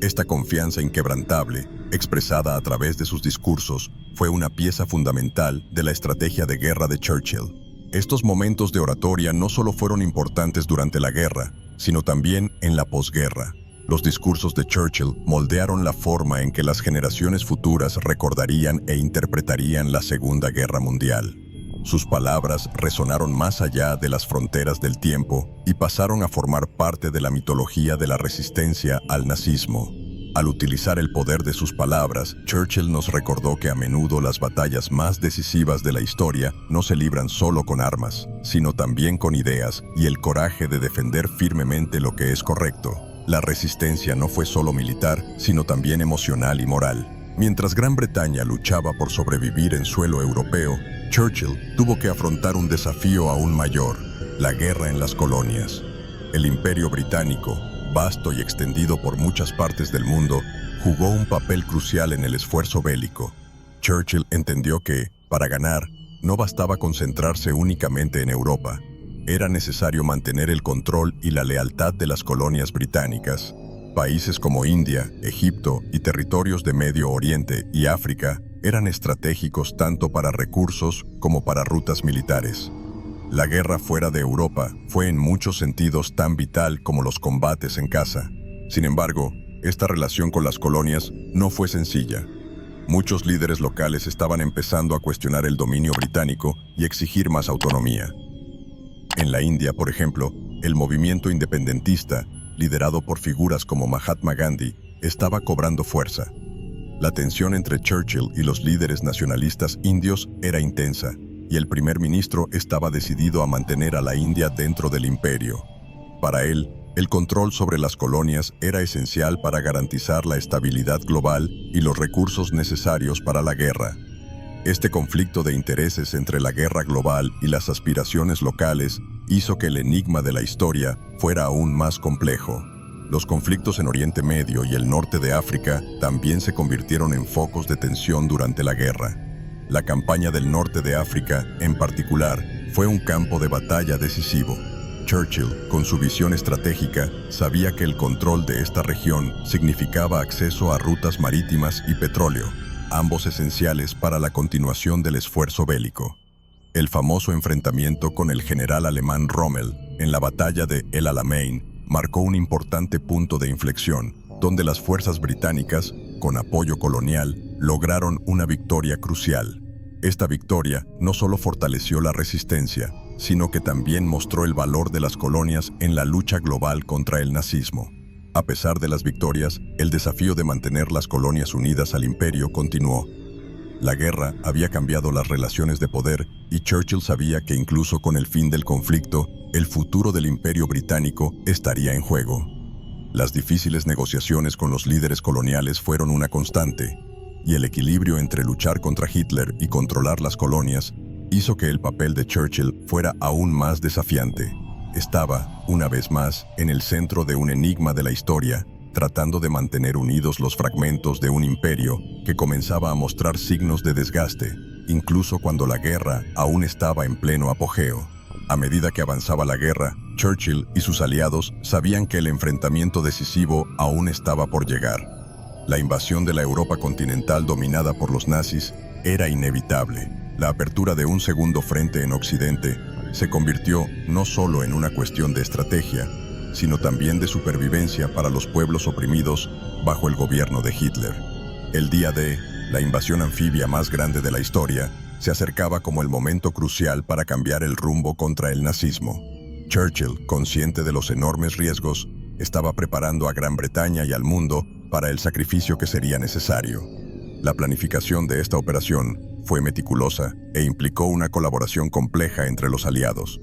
Esta confianza inquebrantable, expresada a través de sus discursos, fue una pieza fundamental de la estrategia de guerra de Churchill. Estos momentos de oratoria no solo fueron importantes durante la guerra, sino también en la posguerra. Los discursos de Churchill moldearon la forma en que las generaciones futuras recordarían e interpretarían la Segunda Guerra Mundial. Sus palabras resonaron más allá de las fronteras del tiempo y pasaron a formar parte de la mitología de la resistencia al nazismo. Al utilizar el poder de sus palabras, Churchill nos recordó que a menudo las batallas más decisivas de la historia no se libran solo con armas, sino también con ideas y el coraje de defender firmemente lo que es correcto. La resistencia no fue solo militar, sino también emocional y moral. Mientras Gran Bretaña luchaba por sobrevivir en suelo europeo, Churchill tuvo que afrontar un desafío aún mayor: la guerra en las colonias. El Imperio Británico, vasto y extendido por muchas partes del mundo, jugó un papel crucial en el esfuerzo bélico. Churchill entendió que, para ganar, no bastaba concentrarse únicamente en Europa. Era necesario mantener el control y la lealtad de las colonias británicas. Países como India, Egipto y territorios de Medio Oriente y África eran estratégicos tanto para recursos como para rutas militares. La guerra fuera de Europa fue en muchos sentidos tan vital como los combates en casa. Sin embargo, esta relación con las colonias no fue sencilla. Muchos líderes locales estaban empezando a cuestionar el dominio británico y exigir más autonomía. En la India, por ejemplo, el movimiento independentista, liderado por figuras como Mahatma Gandhi, estaba cobrando fuerza. La tensión entre Churchill y los líderes nacionalistas indios era intensa, y el primer ministro estaba decidido a mantener a la India dentro del imperio. Para él, el control sobre las colonias era esencial para garantizar la estabilidad global y los recursos necesarios para la guerra. Este conflicto de intereses entre la guerra global y las aspiraciones locales hizo que el enigma de la historia fuera aún más complejo. Los conflictos en Oriente Medio y el norte de África también se convirtieron en focos de tensión durante la guerra. La campaña del norte de África, en particular, fue un campo de batalla decisivo. Churchill, con su visión estratégica, sabía que el control de esta región significaba acceso a rutas marítimas y petróleo, ambos esenciales para la continuación del esfuerzo bélico. El famoso enfrentamiento con el general alemán Rommel en la batalla de El Alamein marcó un importante punto de inflexión, donde las fuerzas británicas, con apoyo colonial, lograron una victoria crucial. Esta victoria no solo fortaleció la resistencia, sino que también mostró el valor de las colonias en la lucha global contra el nazismo. A pesar de las victorias, el desafío de mantener las colonias unidas al imperio continuó. La guerra había cambiado las relaciones de poder y Churchill sabía que incluso con el fin del conflicto, el futuro del imperio británico estaría en juego. Las difíciles negociaciones con los líderes coloniales fueron una constante, y el equilibrio entre luchar contra Hitler y controlar las colonias hizo que el papel de Churchill fuera aún más desafiante. Estaba, una vez más, en el centro de un enigma de la historia, tratando de mantener unidos los fragmentos de un imperio que comenzaba a mostrar signos de desgaste, incluso cuando la guerra aún estaba en pleno apogeo. A medida que avanzaba la guerra, Churchill y sus aliados sabían que el enfrentamiento decisivo aún estaba por llegar. La invasión de la Europa continental dominada por los nazis era inevitable. La apertura de un segundo frente en Occidente se convirtió no solo en una cuestión de estrategia, sino también de supervivencia para los pueblos oprimidos bajo el gobierno de Hitler. El día D, la invasión anfibia más grande de la historia, se acercaba como el momento crucial para cambiar el rumbo contra el nazismo. Churchill, consciente de los enormes riesgos, estaba preparando a Gran Bretaña y al mundo para el sacrificio que sería necesario. La planificación de esta operación fue meticulosa e implicó una colaboración compleja entre los aliados.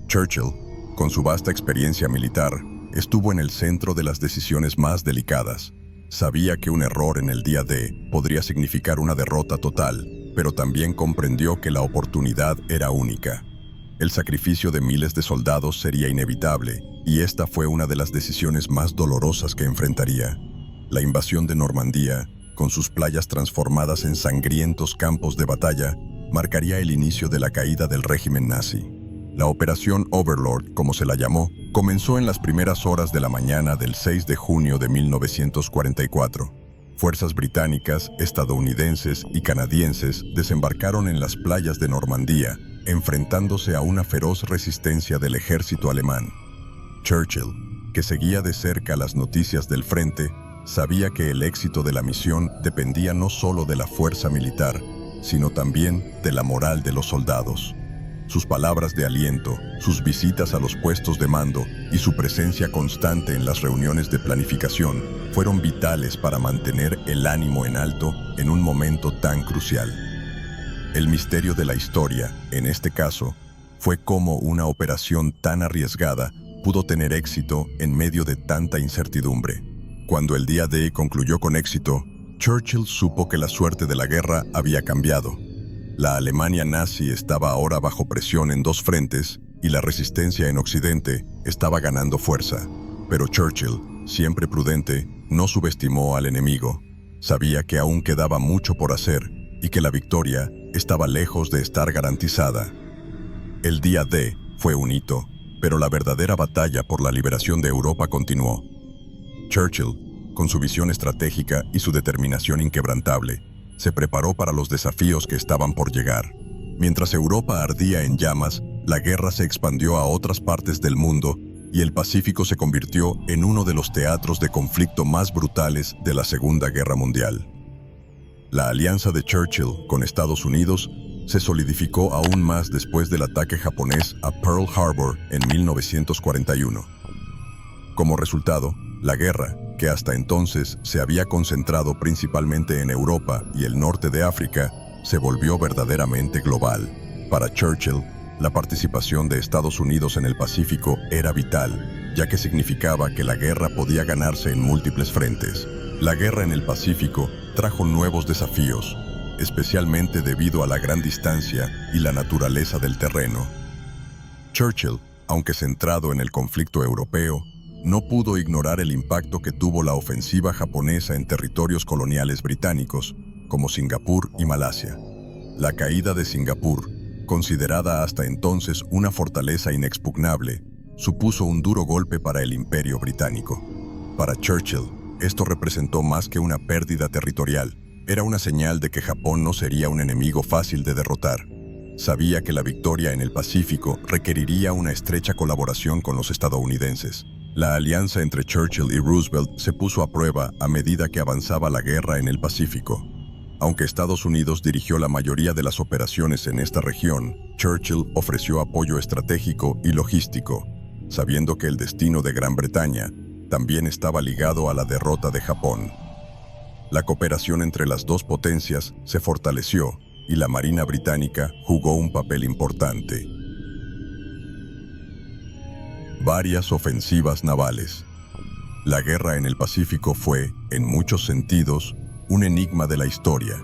Churchill, con su vasta experiencia militar, estuvo en el centro de las decisiones más delicadas. Sabía que un error en el día D podría significar una derrota total, pero también comprendió que la oportunidad era única. El sacrificio de miles de soldados sería inevitable, y esta fue una de las decisiones más dolorosas que enfrentaría. La invasión de Normandía, con sus playas transformadas en sangrientos campos de batalla, marcaría el inicio de la caída del régimen nazi. La Operación Overlord, como se la llamó, comenzó en las primeras horas de la mañana del 6 de junio de 1944. Fuerzas británicas, estadounidenses y canadienses desembarcaron en las playas de Normandía, enfrentándose a una feroz resistencia del ejército alemán. Churchill, que seguía de cerca las noticias del frente, sabía que el éxito de la misión dependía no solo de la fuerza militar, sino también de la moral de los soldados. Sus palabras de aliento, sus visitas a los puestos de mando y su presencia constante en las reuniones de planificación fueron vitales para mantener el ánimo en alto en un momento tan crucial. El misterio de la historia, en este caso, fue cómo una operación tan arriesgada pudo tener éxito en medio de tanta incertidumbre. Cuando el día D concluyó con éxito, Churchill supo que la suerte de la guerra había cambiado. La Alemania nazi estaba ahora bajo presión en dos frentes y la resistencia en Occidente estaba ganando fuerza. Pero Churchill, siempre prudente, no subestimó al enemigo. Sabía que aún quedaba mucho por hacer y que la victoria estaba lejos de estar garantizada. El día D fue un hito, pero la verdadera batalla por la liberación de Europa continuó. Churchill, con su visión estratégica y su determinación inquebrantable, se preparó para los desafíos que estaban por llegar. Mientras Europa ardía en llamas, la guerra se expandió a otras partes del mundo y el Pacífico se convirtió en uno de los teatros de conflicto más brutales de la Segunda Guerra Mundial. La alianza de Churchill con Estados Unidos se solidificó aún más después del ataque japonés a Pearl Harbor en 1941. Como resultado, la guerra, que hasta entonces se había concentrado principalmente en Europa y el norte de África, se volvió verdaderamente global. Para Churchill, la participación de Estados Unidos en el Pacífico era vital, ya que significaba que la guerra podía ganarse en múltiples frentes. La guerra en el Pacífico trajo nuevos desafíos, especialmente debido a la gran distancia y la naturaleza del terreno. Churchill, aunque centrado en el conflicto europeo, no pudo ignorar el impacto que tuvo la ofensiva japonesa en territorios coloniales británicos, como Singapur y Malasia. La caída de Singapur, considerada hasta entonces una fortaleza inexpugnable, supuso un duro golpe para el Imperio Británico. Para Churchill, esto representó más que una pérdida territorial. Era una señal de que Japón no sería un enemigo fácil de derrotar. Sabía que la victoria en el Pacífico requeriría una estrecha colaboración con los estadounidenses. La alianza entre Churchill y Roosevelt se puso a prueba a medida que avanzaba la guerra en el Pacífico. Aunque Estados Unidos dirigió la mayoría de las operaciones en esta región, Churchill ofreció apoyo estratégico y logístico, sabiendo que el destino de Gran Bretaña también estaba ligado a la derrota de Japón. La cooperación entre las dos potencias se fortaleció y la Marina británica jugó un papel importante. Varias ofensivas navales. La guerra en el Pacífico fue, en muchos sentidos, un enigma de la historia,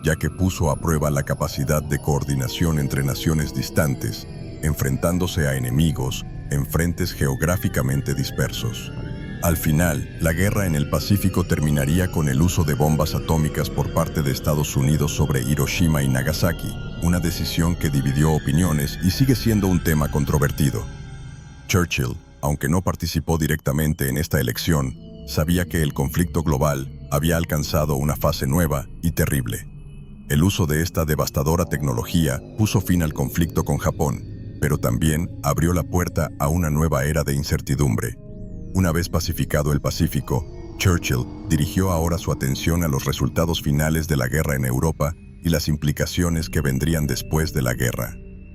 ya que puso a prueba la capacidad de coordinación entre naciones distantes, enfrentándose a enemigos en frentes geográficamente dispersos. Al final, la guerra en el Pacífico terminaría con el uso de bombas atómicas por parte de Estados Unidos sobre Hiroshima y Nagasaki, una decisión que dividió opiniones y sigue siendo un tema controvertido. Churchill, aunque no participó directamente en esta elección, sabía que el conflicto global había alcanzado una fase nueva y terrible. El uso de esta devastadora tecnología puso fin al conflicto con Japón, pero también abrió la puerta a una nueva era de incertidumbre. Una vez pacificado el Pacífico, Churchill dirigió ahora su atención a los resultados finales de la guerra en Europa y las implicaciones que vendrían después de la guerra.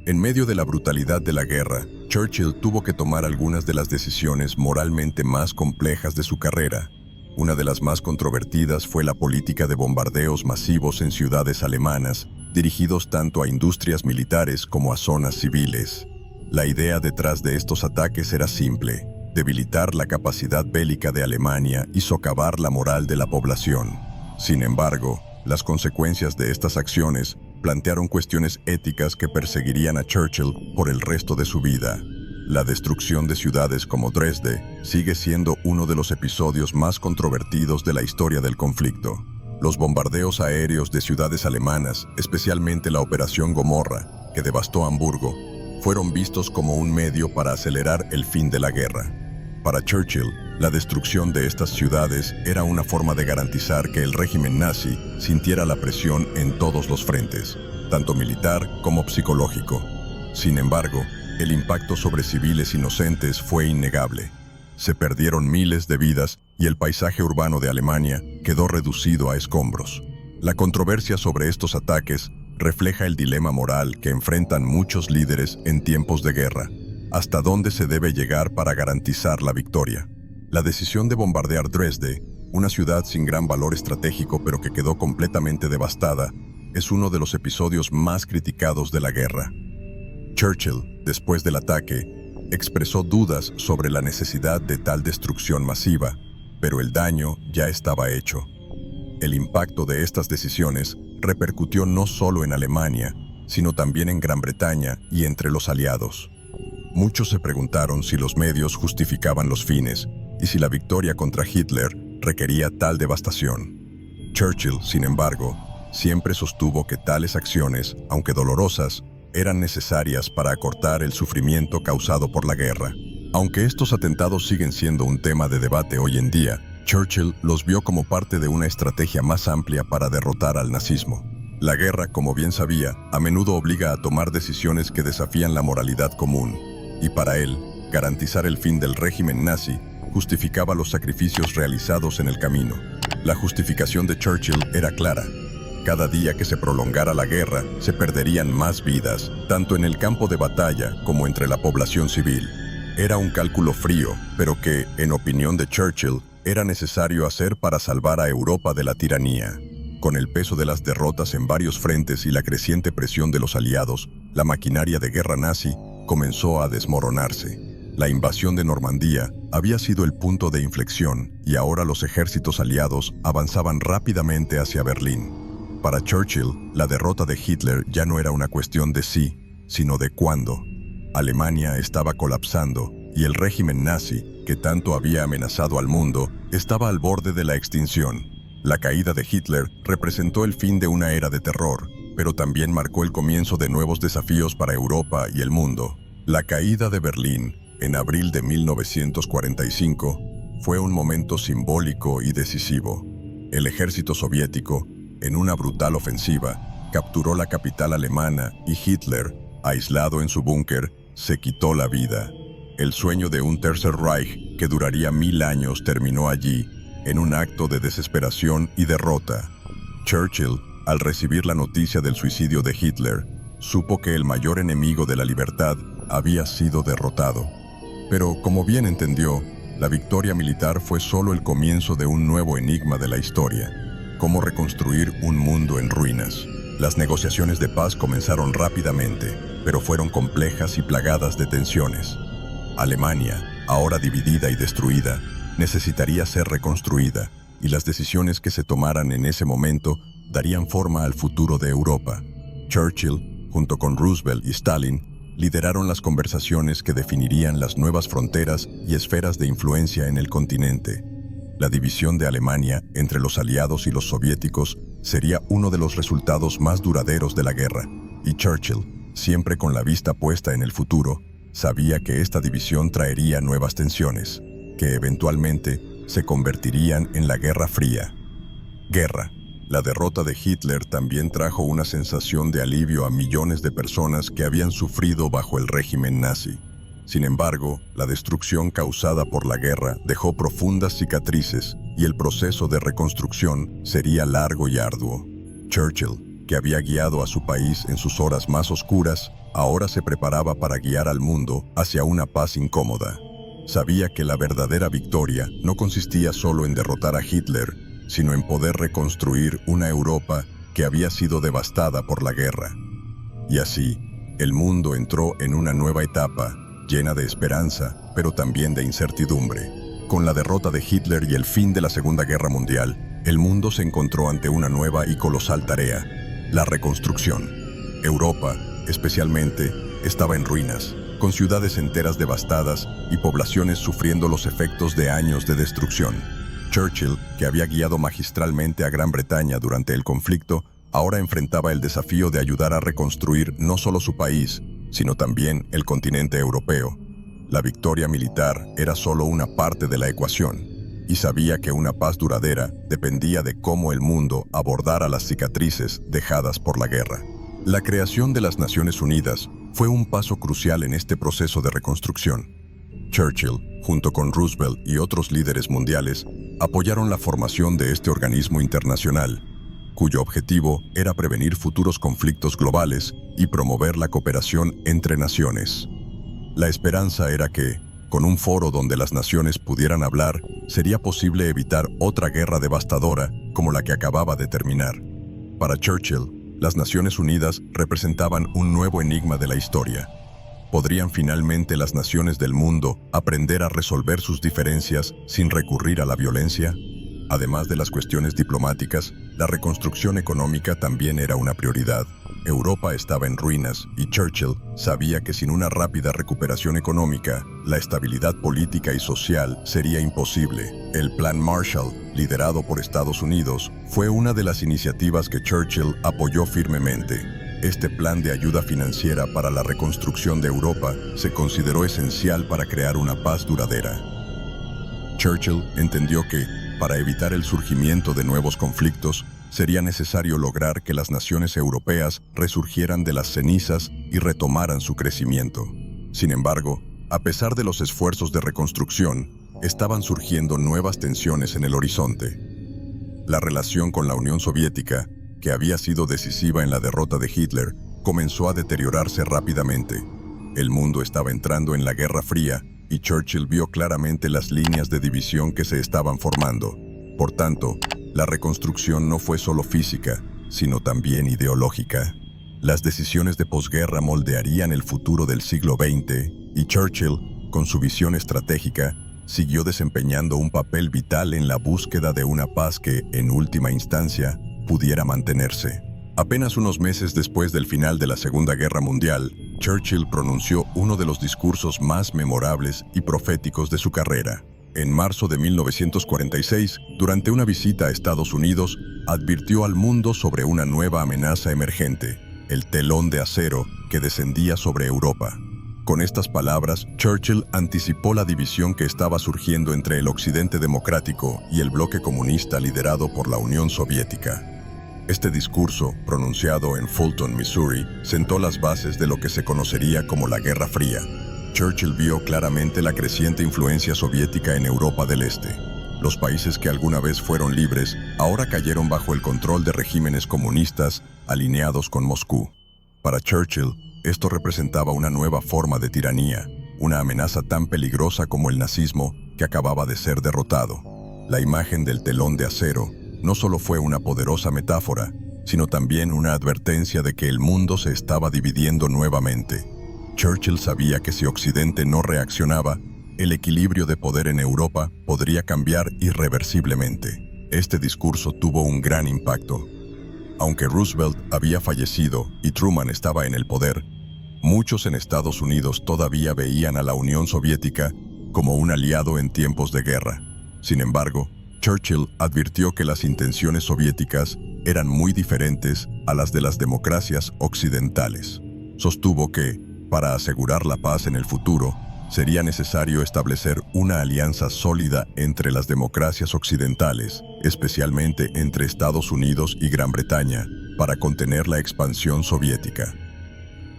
En medio de la brutalidad de la guerra, Churchill tuvo que tomar algunas de las decisiones moralmente más complejas de su carrera. Una de las más controvertidas fue la política de bombardeos masivos en ciudades alemanas, dirigidos tanto a industrias militares como a zonas civiles. La idea detrás de estos ataques era simple: debilitar la capacidad bélica de Alemania y socavar la moral de la población. Sin embargo, las consecuencias de estas acciones plantearon cuestiones éticas que perseguirían a Churchill por el resto de su vida. La destrucción de ciudades como Dresde sigue siendo uno de los episodios más controvertidos de la historia del conflicto. Los bombardeos aéreos de ciudades alemanas, especialmente la Operación Gomorra, que devastó Hamburgo, fueron vistos como un medio para acelerar el fin de la guerra. Para Churchill, la destrucción de estas ciudades era una forma de garantizar que el régimen nazi sintiera la presión en todos los frentes, tanto militar como psicológico. Sin embargo, el impacto sobre civiles inocentes fue innegable. Se perdieron miles de vidas y el paisaje urbano de Alemania quedó reducido a escombros. La controversia sobre estos ataques refleja el dilema moral que enfrentan muchos líderes en tiempos de guerra. ¿Hasta dónde se debe llegar para garantizar la victoria? La decisión de bombardear Dresde, una ciudad sin gran valor estratégico pero que quedó completamente devastada, es uno de los episodios más criticados de la guerra. Churchill, después del ataque, expresó dudas sobre la necesidad de tal destrucción masiva, pero el daño ya estaba hecho. El impacto de estas decisiones repercutió no solo en Alemania, sino también en Gran Bretaña y entre los aliados. Muchos se preguntaron si los medios justificaban los fines y si la victoria contra Hitler requería tal devastación. Churchill, sin embargo, siempre sostuvo que tales acciones, aunque dolorosas, eran necesarias para acortar el sufrimiento causado por la guerra. Aunque estos atentados siguen siendo un tema de debate hoy en día, Churchill los vio como parte de una estrategia más amplia para derrotar al nazismo. La guerra, como bien sabía, a menudo obliga a tomar decisiones que desafían la moralidad común, y para él, garantizar el fin del régimen nazi justificaba los sacrificios realizados en el camino. La justificación de Churchill era clara. Cada día que se prolongara la guerra, se perderían más vidas, tanto en el campo de batalla como entre la población civil. Era un cálculo frío, pero que, en opinión de Churchill, era necesario hacer para salvar a Europa de la tiranía. Con el peso de las derrotas en varios frentes y la creciente presión de los aliados, la maquinaria de guerra nazi comenzó a desmoronarse. La invasión de Normandía había sido el punto de inflexión y ahora los ejércitos aliados avanzaban rápidamente hacia Berlín. Para Churchill, la derrota de Hitler ya no era una cuestión de si, sino de cuándo. Alemania estaba colapsando y el régimen nazi, que tanto había amenazado al mundo, estaba al borde de la extinción. La caída de Hitler representó el fin de una era de terror, pero también marcó el comienzo de nuevos desafíos para Europa y el mundo. La caída de Berlín, en abril de 1945, fue un momento simbólico y decisivo. El ejército soviético, en una brutal ofensiva, capturó la capital alemana y Hitler, aislado en su búnker, se quitó la vida. El sueño de un Tercer Reich que duraría 1000 años terminó allí, en un acto de desesperación y derrota. Churchill, al recibir la noticia del suicidio de Hitler, supo que el mayor enemigo de la libertad había sido derrotado. Pero, como bien entendió, la victoria militar fue solo el comienzo de un nuevo enigma de la historia: cómo reconstruir un mundo en ruinas. Las negociaciones de paz comenzaron rápidamente, pero fueron complejas y plagadas de tensiones. Alemania, ahora dividida y destruida, necesitaría ser reconstruida, y las decisiones que se tomaran en ese momento darían forma al futuro de Europa. Churchill, junto con Roosevelt y Stalin, lideraron las conversaciones que definirían las nuevas fronteras y esferas de influencia en el continente. La división de Alemania entre los aliados y los soviéticos sería uno de los resultados más duraderos de la guerra, y Churchill, siempre con la vista puesta en el futuro, sabía que esta división traería nuevas tensiones, que eventualmente se convertirían en la Guerra Fría. Guerra. La derrota de Hitler también trajo una sensación de alivio a millones de personas que habían sufrido bajo el régimen nazi. Sin embargo, la destrucción causada por la guerra dejó profundas cicatrices y el proceso de reconstrucción sería largo y arduo. Churchill, que había guiado a su país en sus horas más oscuras, ahora se preparaba para guiar al mundo hacia una paz incómoda. Sabía que la verdadera victoria no consistía solo en derrotar a Hitler, sino en poder reconstruir una Europa que había sido devastada por la guerra. Y así, el mundo entró en una nueva etapa, llena de esperanza, pero también de incertidumbre. Con la derrota de Hitler y el fin de la Segunda Guerra Mundial, el mundo se encontró ante una nueva y colosal tarea: la reconstrucción. Europa, especialmente, estaba en ruinas, con ciudades enteras devastadas y poblaciones sufriendo los efectos de años de destrucción. Churchill, que había guiado magistralmente a Gran Bretaña durante el conflicto, ahora enfrentaba el desafío de ayudar a reconstruir no solo su país, sino también el continente europeo. La victoria militar era solo una parte de la ecuación, y sabía que una paz duradera dependía de cómo el mundo abordara las cicatrices dejadas por la guerra. La creación de las Naciones Unidas fue un paso crucial en este proceso de reconstrucción. Churchill, junto con Roosevelt y otros líderes mundiales, apoyaron la formación de este organismo internacional, cuyo objetivo era prevenir futuros conflictos globales y promover la cooperación entre naciones. La esperanza era que, con un foro donde las naciones pudieran hablar, sería posible evitar otra guerra devastadora como la que acababa de terminar. Para Churchill, las Naciones Unidas representaban un nuevo enigma de la historia. ¿Podrían finalmente las naciones del mundo aprender a resolver sus diferencias sin recurrir a la violencia? Además de las cuestiones diplomáticas, la reconstrucción económica también era una prioridad. Europa estaba en ruinas y Churchill sabía que sin una rápida recuperación económica, la estabilidad política y social sería imposible. El Plan Marshall, liderado por Estados Unidos, fue una de las iniciativas que Churchill apoyó firmemente. Este plan de ayuda financiera para la reconstrucción de Europa se consideró esencial para crear una paz duradera. Churchill entendió que, Para evitar el surgimiento de nuevos conflictos, sería necesario lograr que las naciones europeas resurgieran de las cenizas y retomaran su crecimiento. Sin embargo, a pesar de los esfuerzos de reconstrucción, estaban surgiendo nuevas tensiones en el horizonte. La relación con la Unión Soviética, que había sido decisiva en la derrota de Hitler, comenzó a deteriorarse rápidamente. El mundo estaba entrando en la Guerra Fría y Churchill vio claramente las líneas de división que se estaban formando. Por tanto, la reconstrucción no fue solo física, sino también ideológica. Las decisiones de posguerra moldearían el futuro del siglo XX y Churchill, con su visión estratégica, siguió desempeñando un papel vital en la búsqueda de una paz que, en última instancia, pudiera mantenerse. Apenas unos meses después del final de la Segunda Guerra Mundial, Churchill pronunció uno de los discursos más memorables y proféticos de su carrera. En marzo de 1946, durante una visita a Estados Unidos, advirtió al mundo sobre una nueva amenaza emergente, el telón de acero que descendía sobre Europa. Con estas palabras, Churchill anticipó la división que estaba surgiendo entre el Occidente democrático y el bloque comunista liderado por la Unión Soviética. Este discurso, pronunciado en Fulton, Missouri, sentó las bases de lo que se conocería como la Guerra Fría. Churchill vio claramente la creciente influencia soviética en Europa del Este. Los países que alguna vez fueron libres ahora cayeron bajo el control de regímenes comunistas alineados con Moscú. Para Churchill, esto representaba una nueva forma de tiranía, una amenaza tan peligrosa como el nazismo que acababa de ser derrotado. La imagen del telón de acero no solo fue una poderosa metáfora, sino también una advertencia de que el mundo se estaba dividiendo nuevamente. Churchill sabía que si Occidente no reaccionaba, el equilibrio de poder en Europa podría cambiar irreversiblemente. Este discurso tuvo un gran impacto. Aunque Roosevelt había fallecido y Truman estaba en el poder, muchos en Estados Unidos todavía veían a la Unión Soviética como un aliado en tiempos de guerra. Sin embargo, Churchill advirtió que las intenciones soviéticas eran muy diferentes a las de las democracias occidentales. Sostuvo que, para asegurar la paz en el futuro, sería necesario establecer una alianza sólida entre las democracias occidentales, especialmente entre Estados Unidos y Gran Bretaña, para contener la expansión soviética.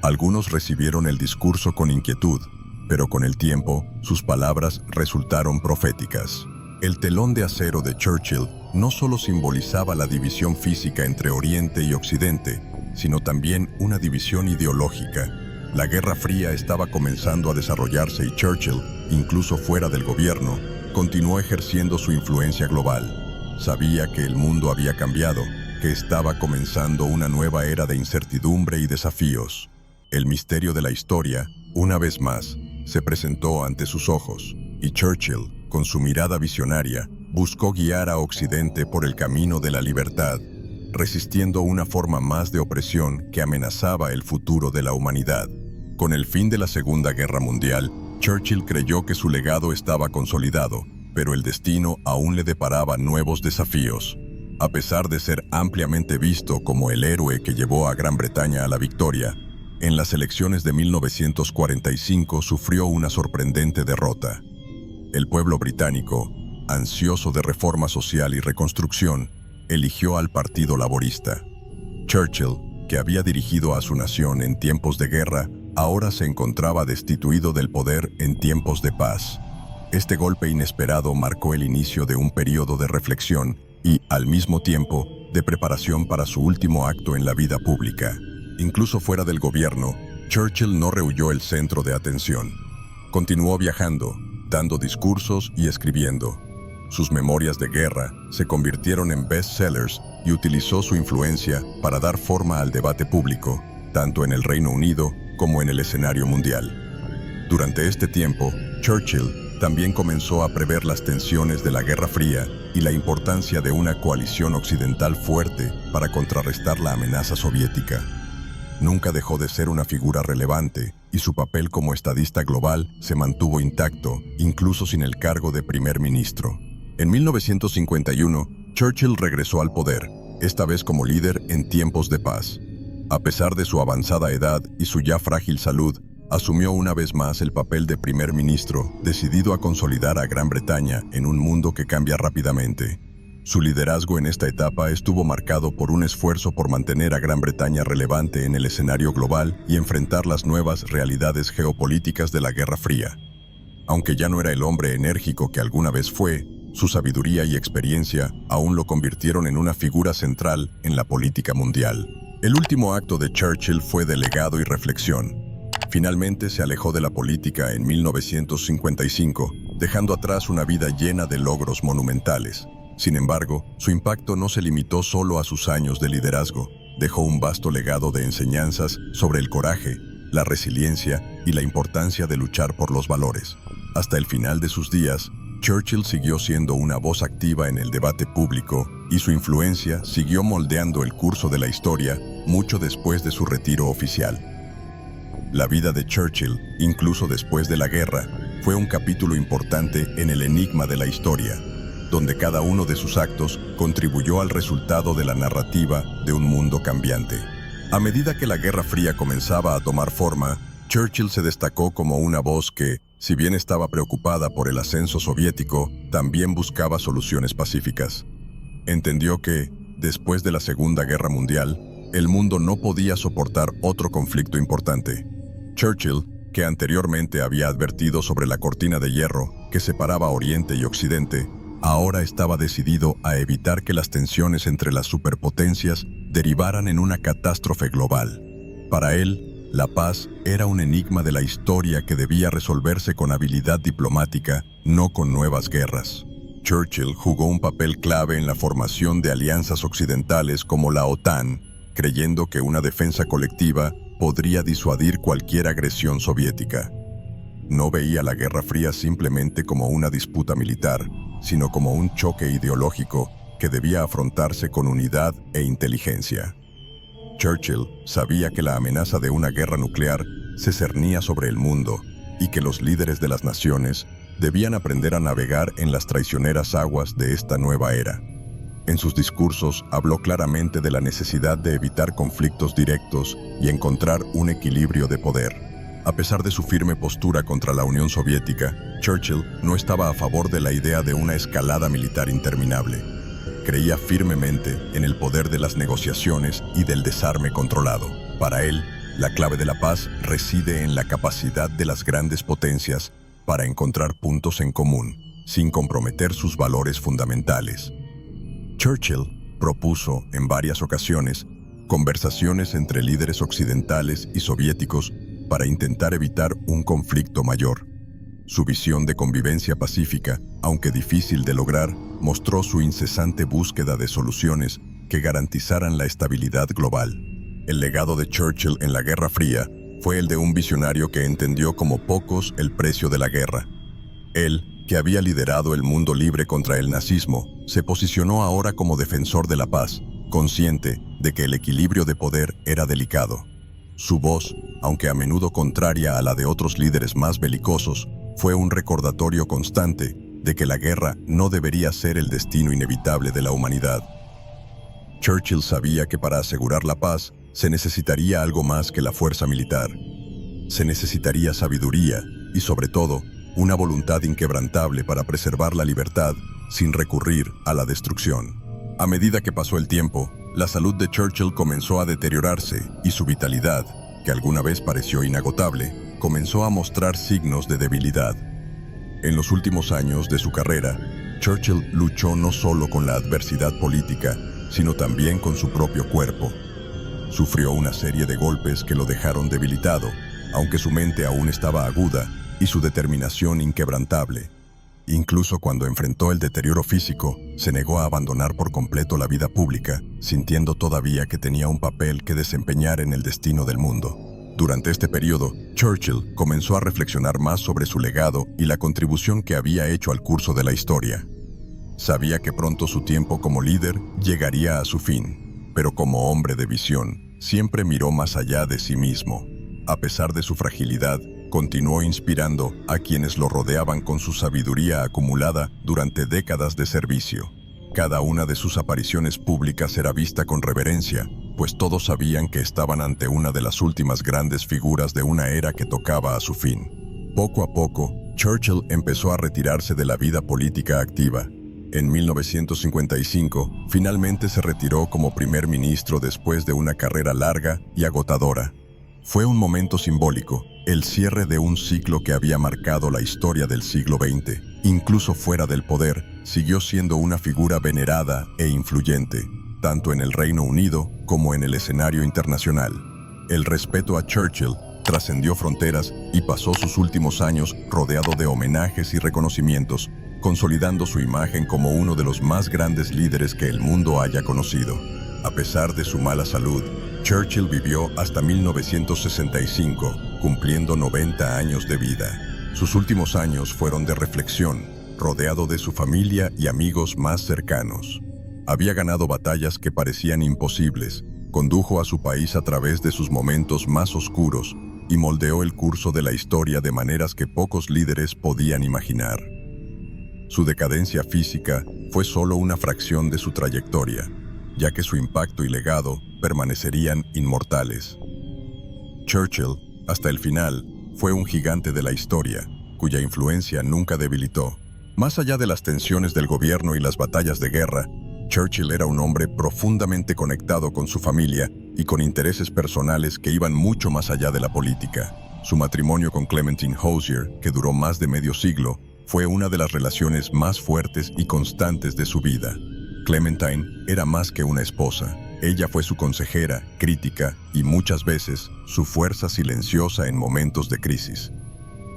Algunos recibieron el discurso con inquietud, pero con el tiempo, sus palabras resultaron proféticas. El telón de acero de Churchill no solo simbolizaba la división física entre Oriente y Occidente, sino también una división ideológica. La Guerra Fría estaba comenzando a desarrollarse y Churchill, incluso fuera del gobierno, continuó ejerciendo su influencia global. Sabía que el mundo había cambiado, que estaba comenzando una nueva era de incertidumbre y desafíos. El misterio de la historia, una vez más, se presentó ante sus ojos, y Churchill, con su mirada visionaria, buscó guiar a Occidente por el camino de la libertad, resistiendo una forma más de opresión que amenazaba el futuro de la humanidad. Con el fin de la Segunda Guerra Mundial, Churchill creyó que su legado estaba consolidado, pero el destino aún le deparaba nuevos desafíos. A pesar de ser ampliamente visto como el héroe que llevó a Gran Bretaña a la victoria, en las elecciones de 1945 sufrió una sorprendente derrota. El pueblo británico, ansioso de reforma social y reconstrucción, eligió al Partido Laborista. Churchill, que había dirigido a su nación en tiempos de guerra, ahora se encontraba destituido del poder en tiempos de paz. Este golpe inesperado marcó el inicio de un periodo de reflexión y, al mismo tiempo, de preparación para su último acto en la vida pública. Incluso fuera del gobierno, Churchill no rehuyó el centro de atención. Continuó viajando, dando discursos y escribiendo. Sus memorias de guerra se convirtieron en bestsellers y utilizó su influencia para dar forma al debate público, tanto en el Reino Unido como en el escenario mundial. Durante este tiempo, Churchill también comenzó a prever las tensiones de la Guerra Fría y la importancia de una coalición occidental fuerte para contrarrestar la amenaza soviética. Nunca dejó de ser una figura relevante y su papel como estadista global se mantuvo intacto, incluso sin el cargo de primer ministro. En 1951, Churchill regresó al poder, esta vez como líder en tiempos de paz. A pesar de su avanzada edad y su ya frágil salud, asumió una vez más el papel de primer ministro, decidido a consolidar a Gran Bretaña en un mundo que cambia rápidamente. Su liderazgo en esta etapa estuvo marcado por un esfuerzo por mantener a Gran Bretaña relevante en el escenario global y enfrentar las nuevas realidades geopolíticas de la Guerra Fría. Aunque ya no era el hombre enérgico que alguna vez fue, su sabiduría y experiencia aún lo convirtieron en una figura central en la política mundial. El último acto de Churchill fue de legado y reflexión. Finalmente se alejó de la política en 1955, dejando atrás una vida llena de logros monumentales. Sin embargo, su impacto no se limitó solo a sus años de liderazgo. Dejó un vasto legado de enseñanzas sobre el coraje, la resiliencia y la importancia de luchar por los valores. Hasta el final de sus días, Churchill siguió siendo una voz activa en el debate público y su influencia siguió moldeando el curso de la historia mucho después de su retiro oficial. La vida de Churchill, incluso después de la guerra, fue un capítulo importante en el enigma de la historia, donde cada uno de sus actos contribuyó al resultado de la narrativa de un mundo cambiante. A medida que la Guerra Fría comenzaba a tomar forma, Churchill se destacó como una voz que, si bien estaba preocupada por el ascenso soviético, también buscaba soluciones pacíficas. Entendió que, después de la Segunda Guerra Mundial, el mundo no podía soportar otro conflicto importante. Churchill, que anteriormente había advertido sobre la cortina de hierro que separaba Oriente y Occidente, ahora estaba decidido a evitar que las tensiones entre las superpotencias derivaran en una catástrofe global. Para él, la paz era un enigma de la historia que debía resolverse con habilidad diplomática, no con nuevas guerras. Churchill jugó un papel clave en la formación de alianzas occidentales como la OTAN, creyendo que una defensa colectiva podría disuadir cualquier agresión soviética. No veía la Guerra Fría simplemente como una disputa militar, sino como un choque ideológico que debía afrontarse con unidad e inteligencia. Churchill sabía que la amenaza de una guerra nuclear se cernía sobre el mundo y que los líderes de las naciones debían aprender a navegar en las traicioneras aguas de esta nueva era. En sus discursos habló claramente de la necesidad de evitar conflictos directos y encontrar un equilibrio de poder. A pesar de su firme postura contra la Unión Soviética, Churchill no estaba a favor de la idea de una escalada militar interminable. Creía firmemente en el poder de las negociaciones y del desarme controlado. Para él, la clave de la paz reside en la capacidad de las grandes potencias para encontrar puntos en común, sin comprometer sus valores fundamentales. Churchill propuso en varias ocasiones conversaciones entre líderes occidentales y soviéticos para intentar evitar un conflicto mayor. Su visión de convivencia pacífica, aunque difícil de lograr, mostró su incesante búsqueda de soluciones que garantizaran la estabilidad global. El legado de Churchill en la Guerra Fría fue el de un visionario que entendió como pocos el precio de la guerra. Él, que había liderado el mundo libre contra el nazismo, se posicionó ahora como defensor de la paz, consciente de que el equilibrio de poder era delicado. Su voz, aunque a menudo contraria a la de otros líderes más belicosos, fue un recordatorio constante de que la guerra no debería ser el destino inevitable de la humanidad. Churchill sabía que para asegurar la paz se necesitaría algo más que la fuerza militar. Se necesitaría sabiduría y, sobre todo, una voluntad inquebrantable para preservar la libertad sin recurrir a la destrucción. A medida que pasó el tiempo, la salud de Churchill comenzó a deteriorarse y su vitalidad, que alguna vez pareció inagotable, comenzó a mostrar signos de debilidad. En los últimos años de su carrera, Churchill luchó no solo con la adversidad política, sino también con su propio cuerpo. Sufrió una serie de golpes que lo dejaron debilitado, aunque su mente aún estaba aguda y su determinación inquebrantable. Incluso cuando enfrentó el deterioro físico, se negó a abandonar por completo la vida pública, sintiendo todavía que tenía un papel que desempeñar en el destino del mundo. Durante este periodo, Churchill comenzó a reflexionar más sobre su legado y la contribución que había hecho al curso de la historia. Sabía que pronto su tiempo como líder llegaría a su fin, pero como hombre de visión, siempre miró más allá de sí mismo. A pesar de su fragilidad, continuó inspirando a quienes lo rodeaban con su sabiduría acumulada durante décadas de servicio. Cada una de sus apariciones públicas era vista con reverencia, pues todos sabían que estaban ante una de las últimas grandes figuras de una era que tocaba a su fin. Poco a poco, Churchill empezó a retirarse de la vida política activa. En 1955, finalmente se retiró como primer ministro después de una carrera larga y agotadora. Fue un momento simbólico, el cierre de un ciclo que había marcado la historia del siglo XX. Incluso fuera del poder, siguió siendo una figura venerada e influyente, tanto en el Reino Unido como en el escenario internacional. El respeto a Churchill trascendió fronteras y pasó sus últimos años rodeado de homenajes y reconocimientos, consolidando su imagen como uno de los más grandes líderes que el mundo haya conocido. A pesar de su mala salud, Churchill vivió hasta 1965, cumpliendo 90 años de vida. Sus últimos años fueron de reflexión, rodeado de su familia y amigos más cercanos. Había ganado batallas que parecían imposibles, condujo a su país a través de sus momentos más oscuros y moldeó el curso de la historia de maneras que pocos líderes podían imaginar. Su decadencia física fue solo una fracción de su trayectoria, ya que su impacto y legado permanecerían inmortales. Churchill, hasta el final, fue un gigante de la historia, cuya influencia nunca debilitó. Más allá de las tensiones del gobierno y las batallas de guerra, Churchill era un hombre profundamente conectado con su familia y con intereses personales que iban mucho más allá de la política. Su matrimonio con Clementine Hozier, que duró más de medio siglo, fue una de las relaciones más fuertes y constantes de su vida. Clementine era más que una esposa. Ella fue su consejera, crítica y muchas veces su fuerza silenciosa en momentos de crisis.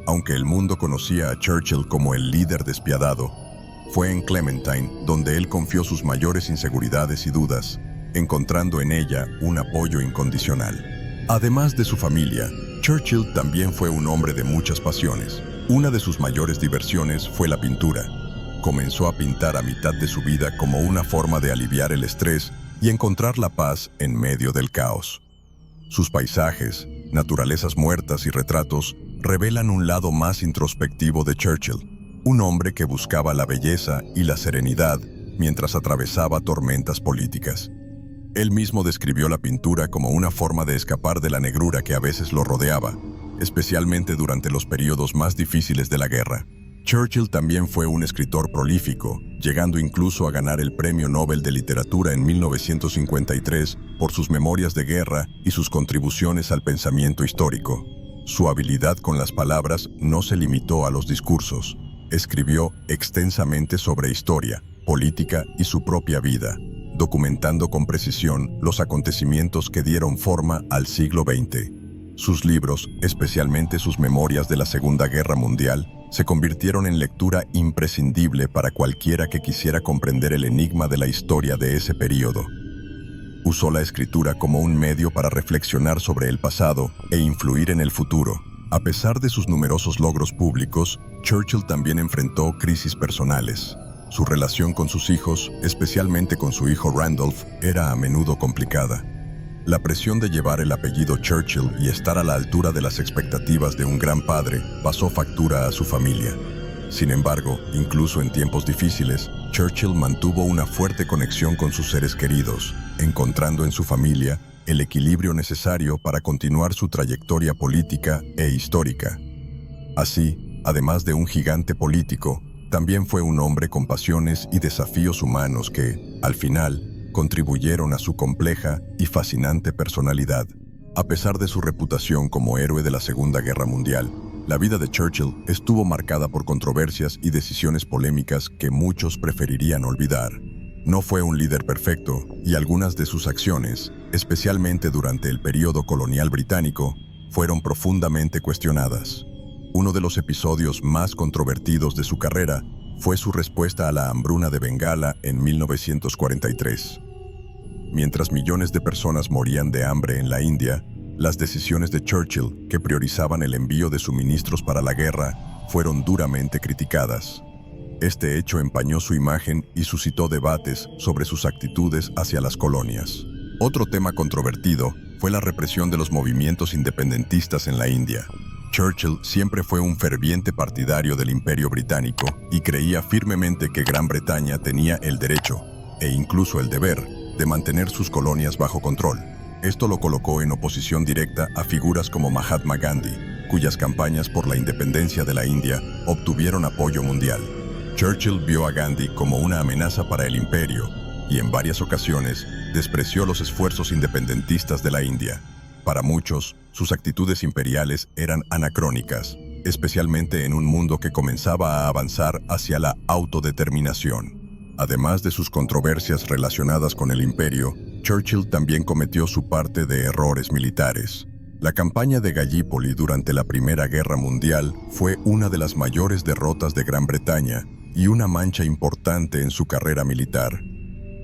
Aunque el mundo conocía a Churchill como el líder despiadado, fue en Clementine donde él confió sus mayores inseguridades y dudas, encontrando en ella un apoyo incondicional. Además de su familia, Churchill también fue un hombre de muchas pasiones. Una de sus mayores diversiones fue la pintura. Comenzó a pintar a mitad de su vida como una forma de aliviar el estrés y encontrar la paz en medio del caos. Sus paisajes, naturalezas muertas y retratos revelan un lado más introspectivo de Churchill, un hombre que buscaba la belleza y la serenidad mientras atravesaba tormentas políticas. Él mismo describió la pintura como una forma de escapar de la negrura que a veces lo rodeaba, especialmente durante los periodos más difíciles de la guerra. Churchill también fue un escritor prolífico, llegando incluso a ganar el Premio Nobel de Literatura en 1953 por sus memorias de guerra y sus contribuciones al pensamiento histórico. Su habilidad con las palabras no se limitó a los discursos. Escribió extensamente sobre historia, política y su propia vida, documentando con precisión los acontecimientos que dieron forma al siglo XX. Sus libros, especialmente sus memorias de la Segunda Guerra Mundial, se convirtieron en lectura imprescindible para cualquiera que quisiera comprender el enigma de la historia de ese período. Usó la escritura como un medio para reflexionar sobre el pasado e influir en el futuro. A pesar de sus numerosos logros públicos, Churchill también enfrentó crisis personales. Su relación con sus hijos, especialmente con su hijo Randolph, era a menudo complicada. La presión de llevar el apellido Churchill y estar a la altura de las expectativas de un gran padre pasó factura a su familia. Sin embargo, incluso en tiempos difíciles, Churchill mantuvo una fuerte conexión con sus seres queridos, encontrando en su familia el equilibrio necesario para continuar su trayectoria política e histórica. Así, además de un gigante político, también fue un hombre con pasiones y desafíos humanos que, al final, contribuyeron a su compleja y fascinante personalidad. A pesar de su reputación como héroe de la Segunda Guerra Mundial, la vida de Churchill estuvo marcada por controversias y decisiones polémicas que muchos preferirían olvidar. No fue un líder perfecto y algunas de sus acciones, especialmente durante el periodo colonial británico, fueron profundamente cuestionadas. Uno de los episodios más controvertidos de su carrera fue su respuesta a la hambruna de Bengala en 1943. Mientras millones de personas morían de hambre en la India, las decisiones de Churchill, que priorizaban el envío de suministros para la guerra, fueron duramente criticadas. Este hecho empañó su imagen y suscitó debates sobre sus actitudes hacia las colonias. Otro tema controvertido fue la represión de los movimientos independentistas en la India. Churchill siempre fue un ferviente partidario del Imperio Británico y creía firmemente que Gran Bretaña tenía el derecho, e incluso el deber, de mantener sus colonias bajo control. Esto lo colocó en oposición directa a figuras como Mahatma Gandhi, cuyas campañas por la independencia de la India obtuvieron apoyo mundial. Churchill vio a Gandhi como una amenaza para el imperio y en varias ocasiones despreció los esfuerzos independentistas de la India. Para muchos, sus actitudes imperiales eran anacrónicas, especialmente en un mundo que comenzaba a avanzar hacia la autodeterminación. Además de sus controversias relacionadas con el imperio, Churchill también cometió su parte de errores militares. La campaña de Gallipoli durante la Primera Guerra Mundial fue una de las mayores derrotas de Gran Bretaña y una mancha importante en su carrera militar.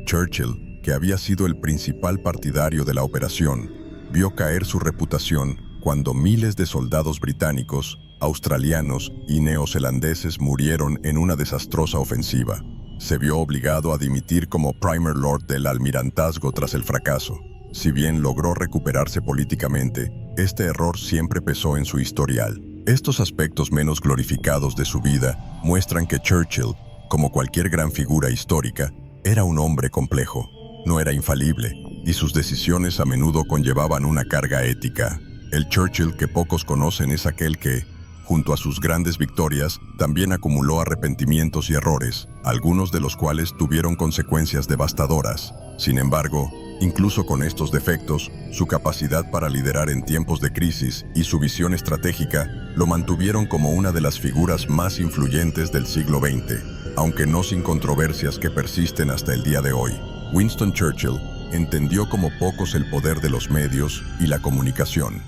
Churchill, que había sido el principal partidario de la operación, vio caer su reputación cuando miles de soldados británicos, australianos y neozelandeses murieron en una desastrosa ofensiva. Se vio obligado a dimitir como Primer Lord del Almirantazgo tras el fracaso. Si bien logró recuperarse políticamente, este error siempre pesó en su historial. Estos aspectos menos glorificados de su vida muestran que Churchill, como cualquier gran figura histórica, era un hombre complejo. No era infalible, y sus decisiones a menudo conllevaban una carga ética. El Churchill que pocos conocen es aquel que, junto a sus grandes victorias, también acumuló arrepentimientos y errores, algunos de los cuales tuvieron consecuencias devastadoras. Sin embargo, incluso con estos defectos, su capacidad para liderar en tiempos de crisis y su visión estratégica lo mantuvieron como una de las figuras más influyentes del siglo XX, aunque no sin controversias que persisten hasta el día de hoy. Winston Churchill entendió como pocos el poder de los medios y la comunicación.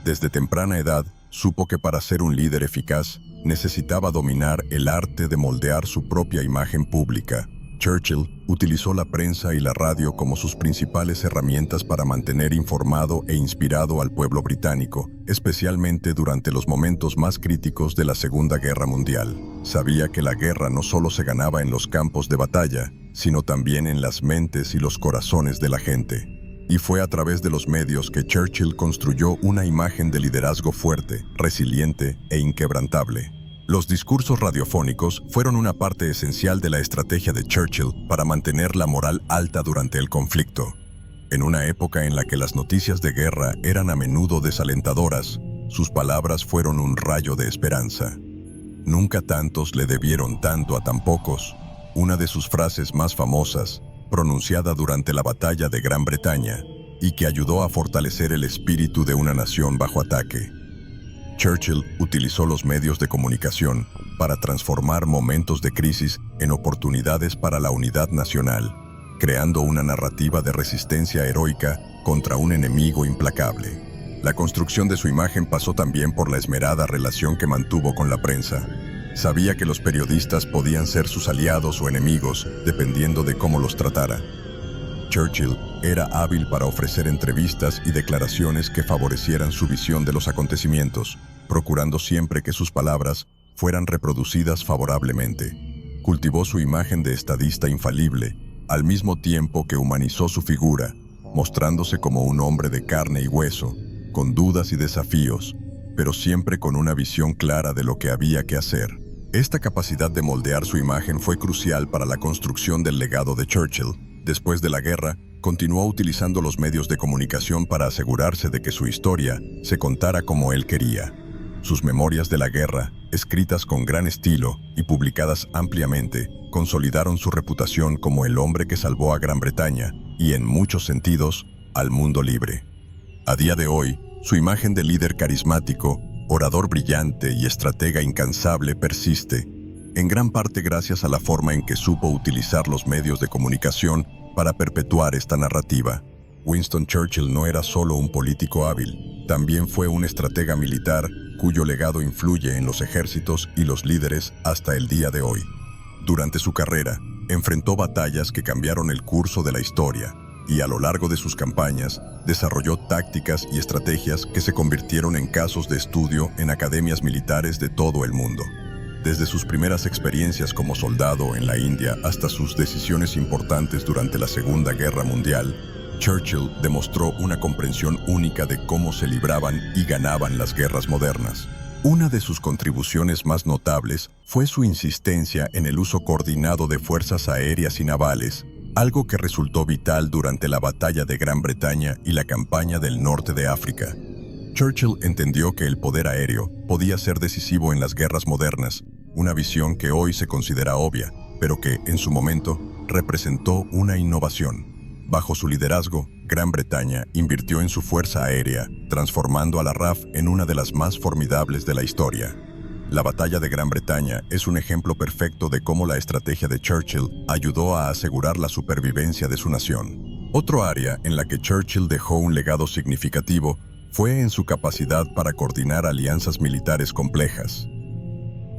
Desde temprana edad, supo que para ser un líder eficaz, necesitaba dominar el arte de moldear su propia imagen pública. Churchill utilizó la prensa y la radio como sus principales herramientas para mantener informado e inspirado al pueblo británico, especialmente durante los momentos más críticos de la Segunda Guerra Mundial. Sabía que la guerra no solo se ganaba en los campos de batalla, sino también en las mentes y los corazones de la gente. Y fue a través de los medios que Churchill construyó una imagen de liderazgo fuerte, resiliente e inquebrantable. Los discursos radiofónicos fueron una parte esencial de la estrategia de Churchill para mantener la moral alta durante el conflicto. En una época en la que las noticias de guerra eran a menudo desalentadoras, sus palabras fueron un rayo de esperanza. Nunca tantos le debieron tanto a tan pocos. Una de sus frases más famosas, pronunciada durante la batalla de Gran Bretaña, y que ayudó a fortalecer el espíritu de una nación bajo ataque. Churchill utilizó los medios de comunicación para transformar momentos de crisis en oportunidades para la unidad nacional, creando una narrativa de resistencia heroica contra un enemigo implacable. La construcción de su imagen pasó también por la esmerada relación que mantuvo con la prensa. Sabía que los periodistas podían ser sus aliados o enemigos, dependiendo de cómo los tratara. Churchill era hábil para ofrecer entrevistas y declaraciones que favorecieran su visión de los acontecimientos, procurando siempre que sus palabras fueran reproducidas favorablemente. Cultivó su imagen de estadista infalible, al mismo tiempo que humanizó su figura, mostrándose como un hombre de carne y hueso, con dudas y desafíos, pero siempre con una visión clara de lo que había que hacer. Esta capacidad de moldear su imagen fue crucial para la construcción del legado de Churchill. Después de la guerra, continuó utilizando los medios de comunicación para asegurarse de que su historia se contara como él quería. Sus memorias de la guerra, escritas con gran estilo y publicadas ampliamente, consolidaron su reputación como el hombre que salvó a Gran Bretaña y, en muchos sentidos, al mundo libre. A día de hoy, su imagen de líder carismático, orador brillante y estratega incansable persiste, en gran parte gracias a la forma en que supo utilizar los medios de comunicación para perpetuar esta narrativa. Winston Churchill no era solo un político hábil, también fue un estratega militar cuyo legado influye en los ejércitos y los líderes hasta el día de hoy. Durante su carrera, enfrentó batallas que cambiaron el curso de la historia, y a lo largo de sus campañas, desarrolló tácticas y estrategias que se convirtieron en casos de estudio en academias militares de todo el mundo. Desde sus primeras experiencias como soldado en la India hasta sus decisiones importantes durante la Segunda Guerra Mundial, Churchill demostró una comprensión única de cómo se libraban y ganaban las guerras modernas. Una de sus contribuciones más notables fue su insistencia en el uso coordinado de fuerzas aéreas y navales, algo que resultó vital durante la Batalla de Gran Bretaña y la campaña del norte de África. Churchill entendió que el poder aéreo podía ser decisivo en las guerras modernas, una visión que hoy se considera obvia, pero que, en su momento, representó una innovación. Bajo su liderazgo, Gran Bretaña invirtió en su fuerza aérea, transformando a la RAF en una de las más formidables de la historia. La Batalla de Gran Bretaña es un ejemplo perfecto de cómo la estrategia de Churchill ayudó a asegurar la supervivencia de su nación. Otro área en la que Churchill dejó un legado significativo fue en su capacidad para coordinar alianzas militares complejas.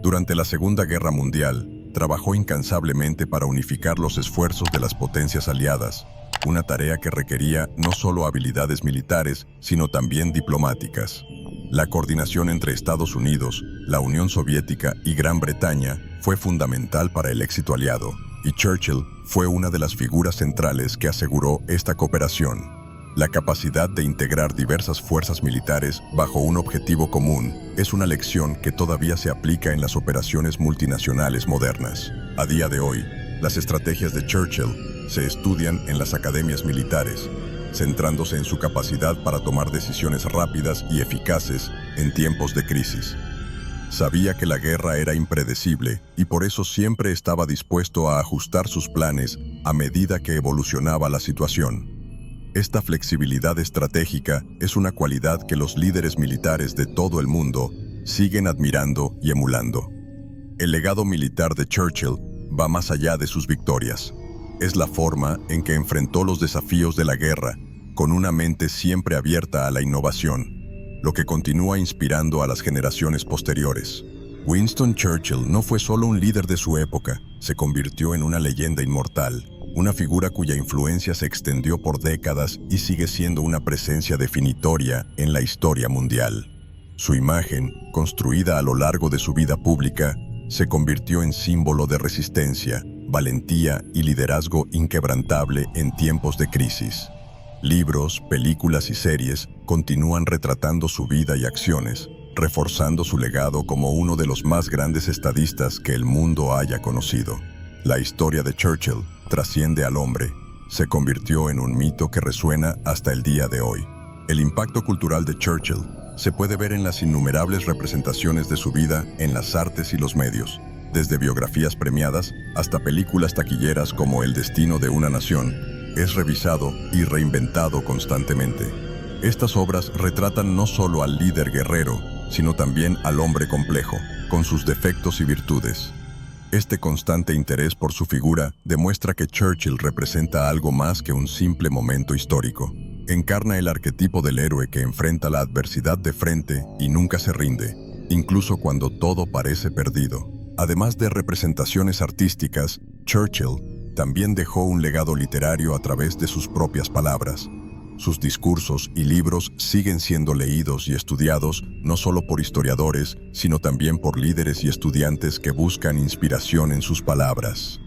Durante la Segunda Guerra Mundial, trabajó incansablemente para unificar los esfuerzos de las potencias aliadas, una tarea que requería no solo habilidades militares, sino también diplomáticas. La coordinación entre Estados Unidos, la Unión Soviética y Gran Bretaña fue fundamental para el éxito aliado, y Churchill fue una de las figuras centrales que aseguró esta cooperación. La capacidad de integrar diversas fuerzas militares bajo un objetivo común es una lección que todavía se aplica en las operaciones multinacionales modernas. A día de hoy, las estrategias de Churchill se estudian en las academias militares, centrándose en su capacidad para tomar decisiones rápidas y eficaces en tiempos de crisis. Sabía que la guerra era impredecible y por eso siempre estaba dispuesto a ajustar sus planes a medida que evolucionaba la situación. Esta flexibilidad estratégica es una cualidad que los líderes militares de todo el mundo siguen admirando y emulando. El legado militar de Churchill va más allá de sus victorias. Es la forma en que enfrentó los desafíos de la guerra, con una mente siempre abierta a la innovación, lo que continúa inspirando a las generaciones posteriores. Winston Churchill no fue solo un líder de su época, se convirtió en una leyenda inmortal, una figura cuya influencia se extendió por décadas y sigue siendo una presencia definitoria en la historia mundial. Su imagen, construida a lo largo de su vida pública, se convirtió en símbolo de resistencia, valentía y liderazgo inquebrantable en tiempos de crisis. Libros, películas y series continúan retratando su vida y acciones, reforzando su legado como uno de los más grandes estadistas que el mundo haya conocido. La historia de Churchill trasciende al hombre, se convirtió en un mito que resuena hasta el día de hoy. El impacto cultural de Churchill se puede ver en las innumerables representaciones de su vida en las artes y los medios, desde biografías premiadas hasta películas taquilleras como El destino de una nación. Es revisado y reinventado constantemente. Estas obras retratan no solo al líder guerrero, sino también al hombre complejo, con sus defectos y virtudes. Este constante interés por su figura demuestra que Churchill representa algo más que un simple momento histórico. Encarna el arquetipo del héroe que enfrenta la adversidad de frente y nunca se rinde, incluso cuando todo parece perdido. Además de representaciones artísticas, Churchill también dejó un legado literario a través de sus propias palabras. Sus discursos y libros siguen siendo leídos y estudiados no solo por historiadores, sino también por líderes y estudiantes que buscan inspiración en sus palabras.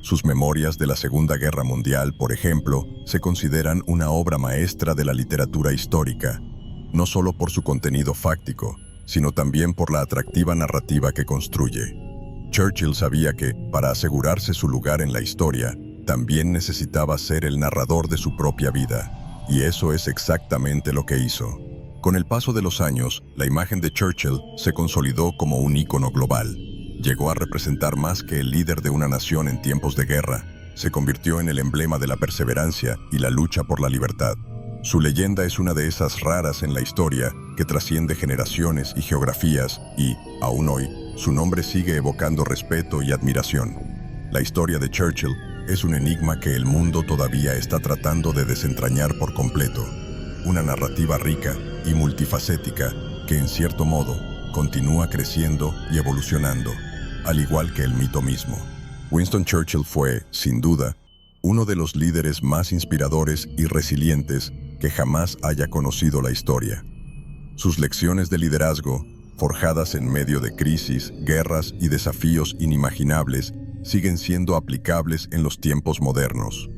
Sus memorias de la Segunda Guerra Mundial, por ejemplo, se consideran una obra maestra de la literatura histórica, no solo por su contenido fáctico, sino también por la atractiva narrativa que construye. Churchill sabía que, para asegurarse su lugar en la historia, también necesitaba ser el narrador de su propia vida, y eso es exactamente lo que hizo. Con el paso de los años, la imagen de Churchill se consolidó como un ícono global. Llegó a representar más que el líder de una nación en tiempos de guerra. Se convirtió en el emblema de la perseverancia y la lucha por la libertad. Su leyenda es una de esas raras en la historia que trasciende generaciones y geografías y, aún hoy, su nombre sigue evocando respeto y admiración. La historia de Churchill es un enigma que el mundo todavía está tratando de desentrañar por completo. Una narrativa rica y multifacética que, en cierto modo, continúa creciendo y evolucionando, al igual que el mito mismo. Winston Churchill fue, sin duda, uno de los líderes más inspiradores y resilientes que jamás haya conocido la historia. Sus lecciones de liderazgo, forjadas en medio de crisis, guerras y desafíos inimaginables, siguen siendo aplicables en los tiempos modernos.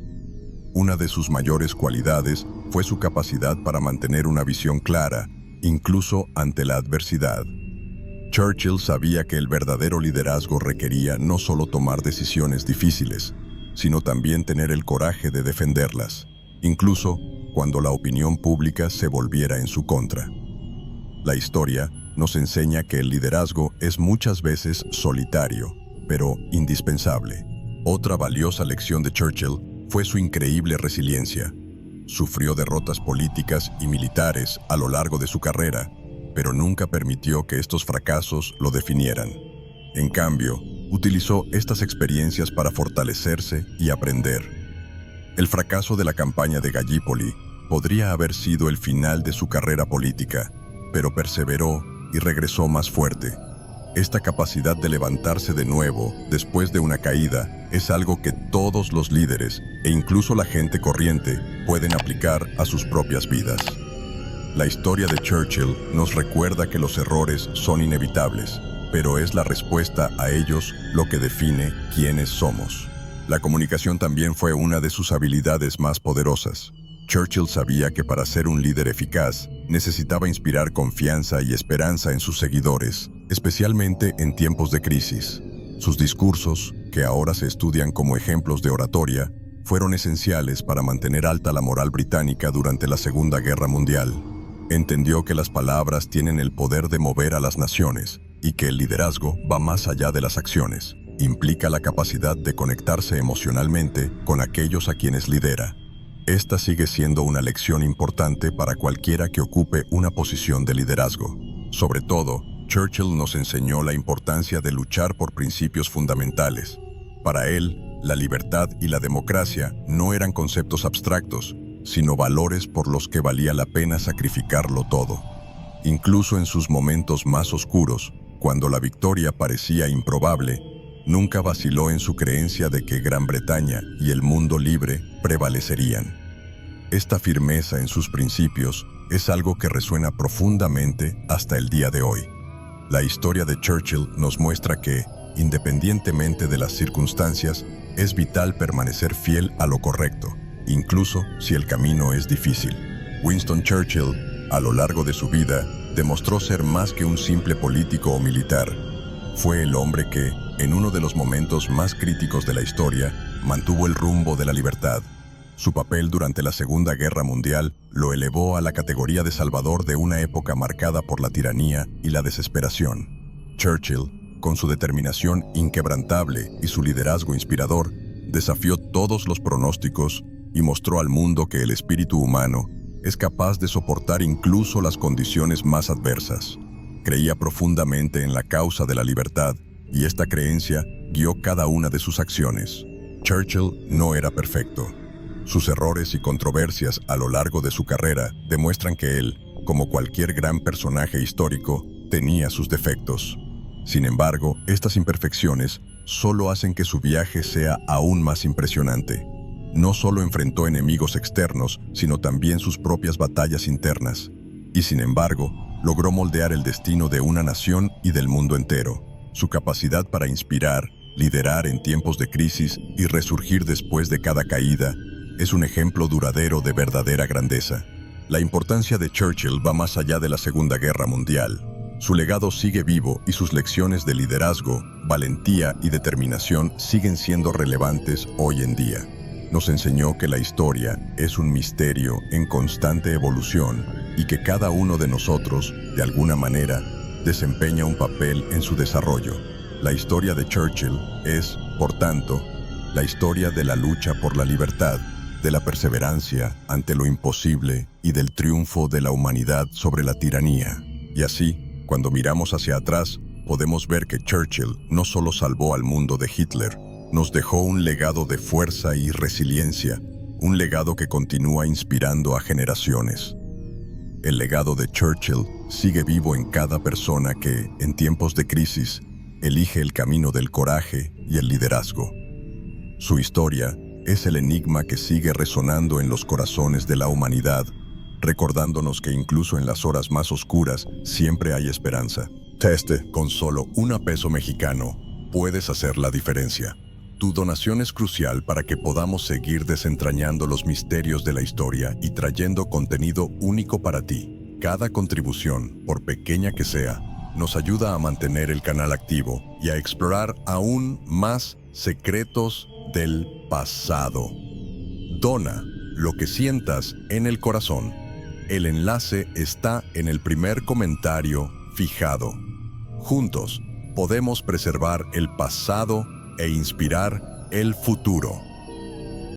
Una de sus mayores cualidades fue su capacidad para mantener una visión clara, incluso ante la adversidad. Churchill sabía que el verdadero liderazgo requería no solo tomar decisiones difíciles, sino también tener el coraje de defenderlas, incluso cuando la opinión pública se volviera en su contra. La historia nos enseña que el liderazgo es muchas veces solitario, pero indispensable. Otra valiosa lección de Churchill fue su increíble resiliencia. Sufrió derrotas políticas y militares a lo largo de su carrera, pero nunca permitió que estos fracasos lo definieran. En cambio, utilizó estas experiencias para fortalecerse y aprender. El fracaso de la campaña de Gallipoli podría haber sido el final de su carrera política, pero perseveró y regresó más fuerte. Esta capacidad de levantarse de nuevo después de una caída es algo que todos los líderes e incluso la gente corriente pueden aplicar a sus propias vidas. La historia de Churchill nos recuerda que los errores son inevitables, pero es la respuesta a ellos lo que define quiénes somos. La comunicación también fue una de sus habilidades más poderosas. Churchill sabía que para ser un líder eficaz, necesitaba inspirar confianza y esperanza en sus seguidores, especialmente en tiempos de crisis. Sus discursos, que ahora se estudian como ejemplos de oratoria, fueron esenciales para mantener alta la moral británica durante la Segunda Guerra Mundial. Entendió que las palabras tienen el poder de mover a las naciones y que el liderazgo va más allá de las acciones. Implica la capacidad de conectarse emocionalmente con aquellos a quienes lidera. Esta sigue siendo una lección importante para cualquiera que ocupe una posición de liderazgo. Sobre todo, Churchill nos enseñó la importancia de luchar por principios fundamentales. Para él, la libertad y la democracia no eran conceptos abstractos, sino valores por los que valía la pena sacrificarlo todo. Incluso en sus momentos más oscuros, cuando la victoria parecía improbable, nunca vaciló en su creencia de que Gran Bretaña y el mundo libre prevalecerían. Esta firmeza en sus principios es algo que resuena profundamente hasta el día de hoy. La historia de Churchill nos muestra que, independientemente de las circunstancias, es vital permanecer fiel a lo correcto, incluso si el camino es difícil. Winston Churchill, a lo largo de su vida, demostró ser más que un simple político o militar. Fue el hombre que, en uno de los momentos más críticos de la historia, mantuvo el rumbo de la libertad. Su papel durante la Segunda Guerra Mundial lo elevó a la categoría de salvador de una época marcada por la tiranía y la desesperación. Churchill, con su determinación inquebrantable y su liderazgo inspirador, desafió todos los pronósticos y mostró al mundo que el espíritu humano es capaz de soportar incluso las condiciones más adversas. Creía profundamente en la causa de la libertad y esta creencia guió cada una de sus acciones. Churchill no era perfecto. Sus errores y controversias a lo largo de su carrera demuestran que él, como cualquier gran personaje histórico, tenía sus defectos. Sin embargo, estas imperfecciones solo hacen que su viaje sea aún más impresionante. No solo enfrentó enemigos externos, sino también sus propias batallas internas. Y sin embargo, logró moldear el destino de una nación y del mundo entero. Su capacidad para inspirar, liderar en tiempos de crisis y resurgir después de cada caída es un ejemplo duradero de verdadera grandeza. La importancia de Churchill va más allá de la Segunda Guerra Mundial. Su legado sigue vivo y sus lecciones de liderazgo, valentía y determinación siguen siendo relevantes hoy en día. Nos enseñó que la historia es un misterio en constante evolución y que cada uno de nosotros, de alguna manera, desempeña un papel en su desarrollo. La historia de Churchill es, por tanto, la historia de la lucha por la libertad, de la perseverancia ante lo imposible y del triunfo de la humanidad sobre la tiranía. Y así, cuando miramos hacia atrás, podemos ver que Churchill no solo salvó al mundo de Hitler, nos dejó un legado de fuerza y resiliencia, un legado que continúa inspirando a generaciones. El legado de Churchill sigue vivo en cada persona que, en tiempos de crisis, elige el camino del coraje y el liderazgo. Su historia es el enigma que sigue resonando en los corazones de la humanidad, recordándonos que incluso en las horas más oscuras siempre hay esperanza. Con solo $1 mexicano, puedes hacer la diferencia. Tu donación es crucial para que podamos seguir desentrañando los misterios de la historia y trayendo contenido único para ti. Cada contribución, por pequeña que sea, nos ayuda a mantener el canal activo y a explorar aún más secretos del pasado. Dona lo que sientas en el corazón. El enlace está en el primer comentario fijado. Juntos podemos preservar el pasado e inspirar el futuro.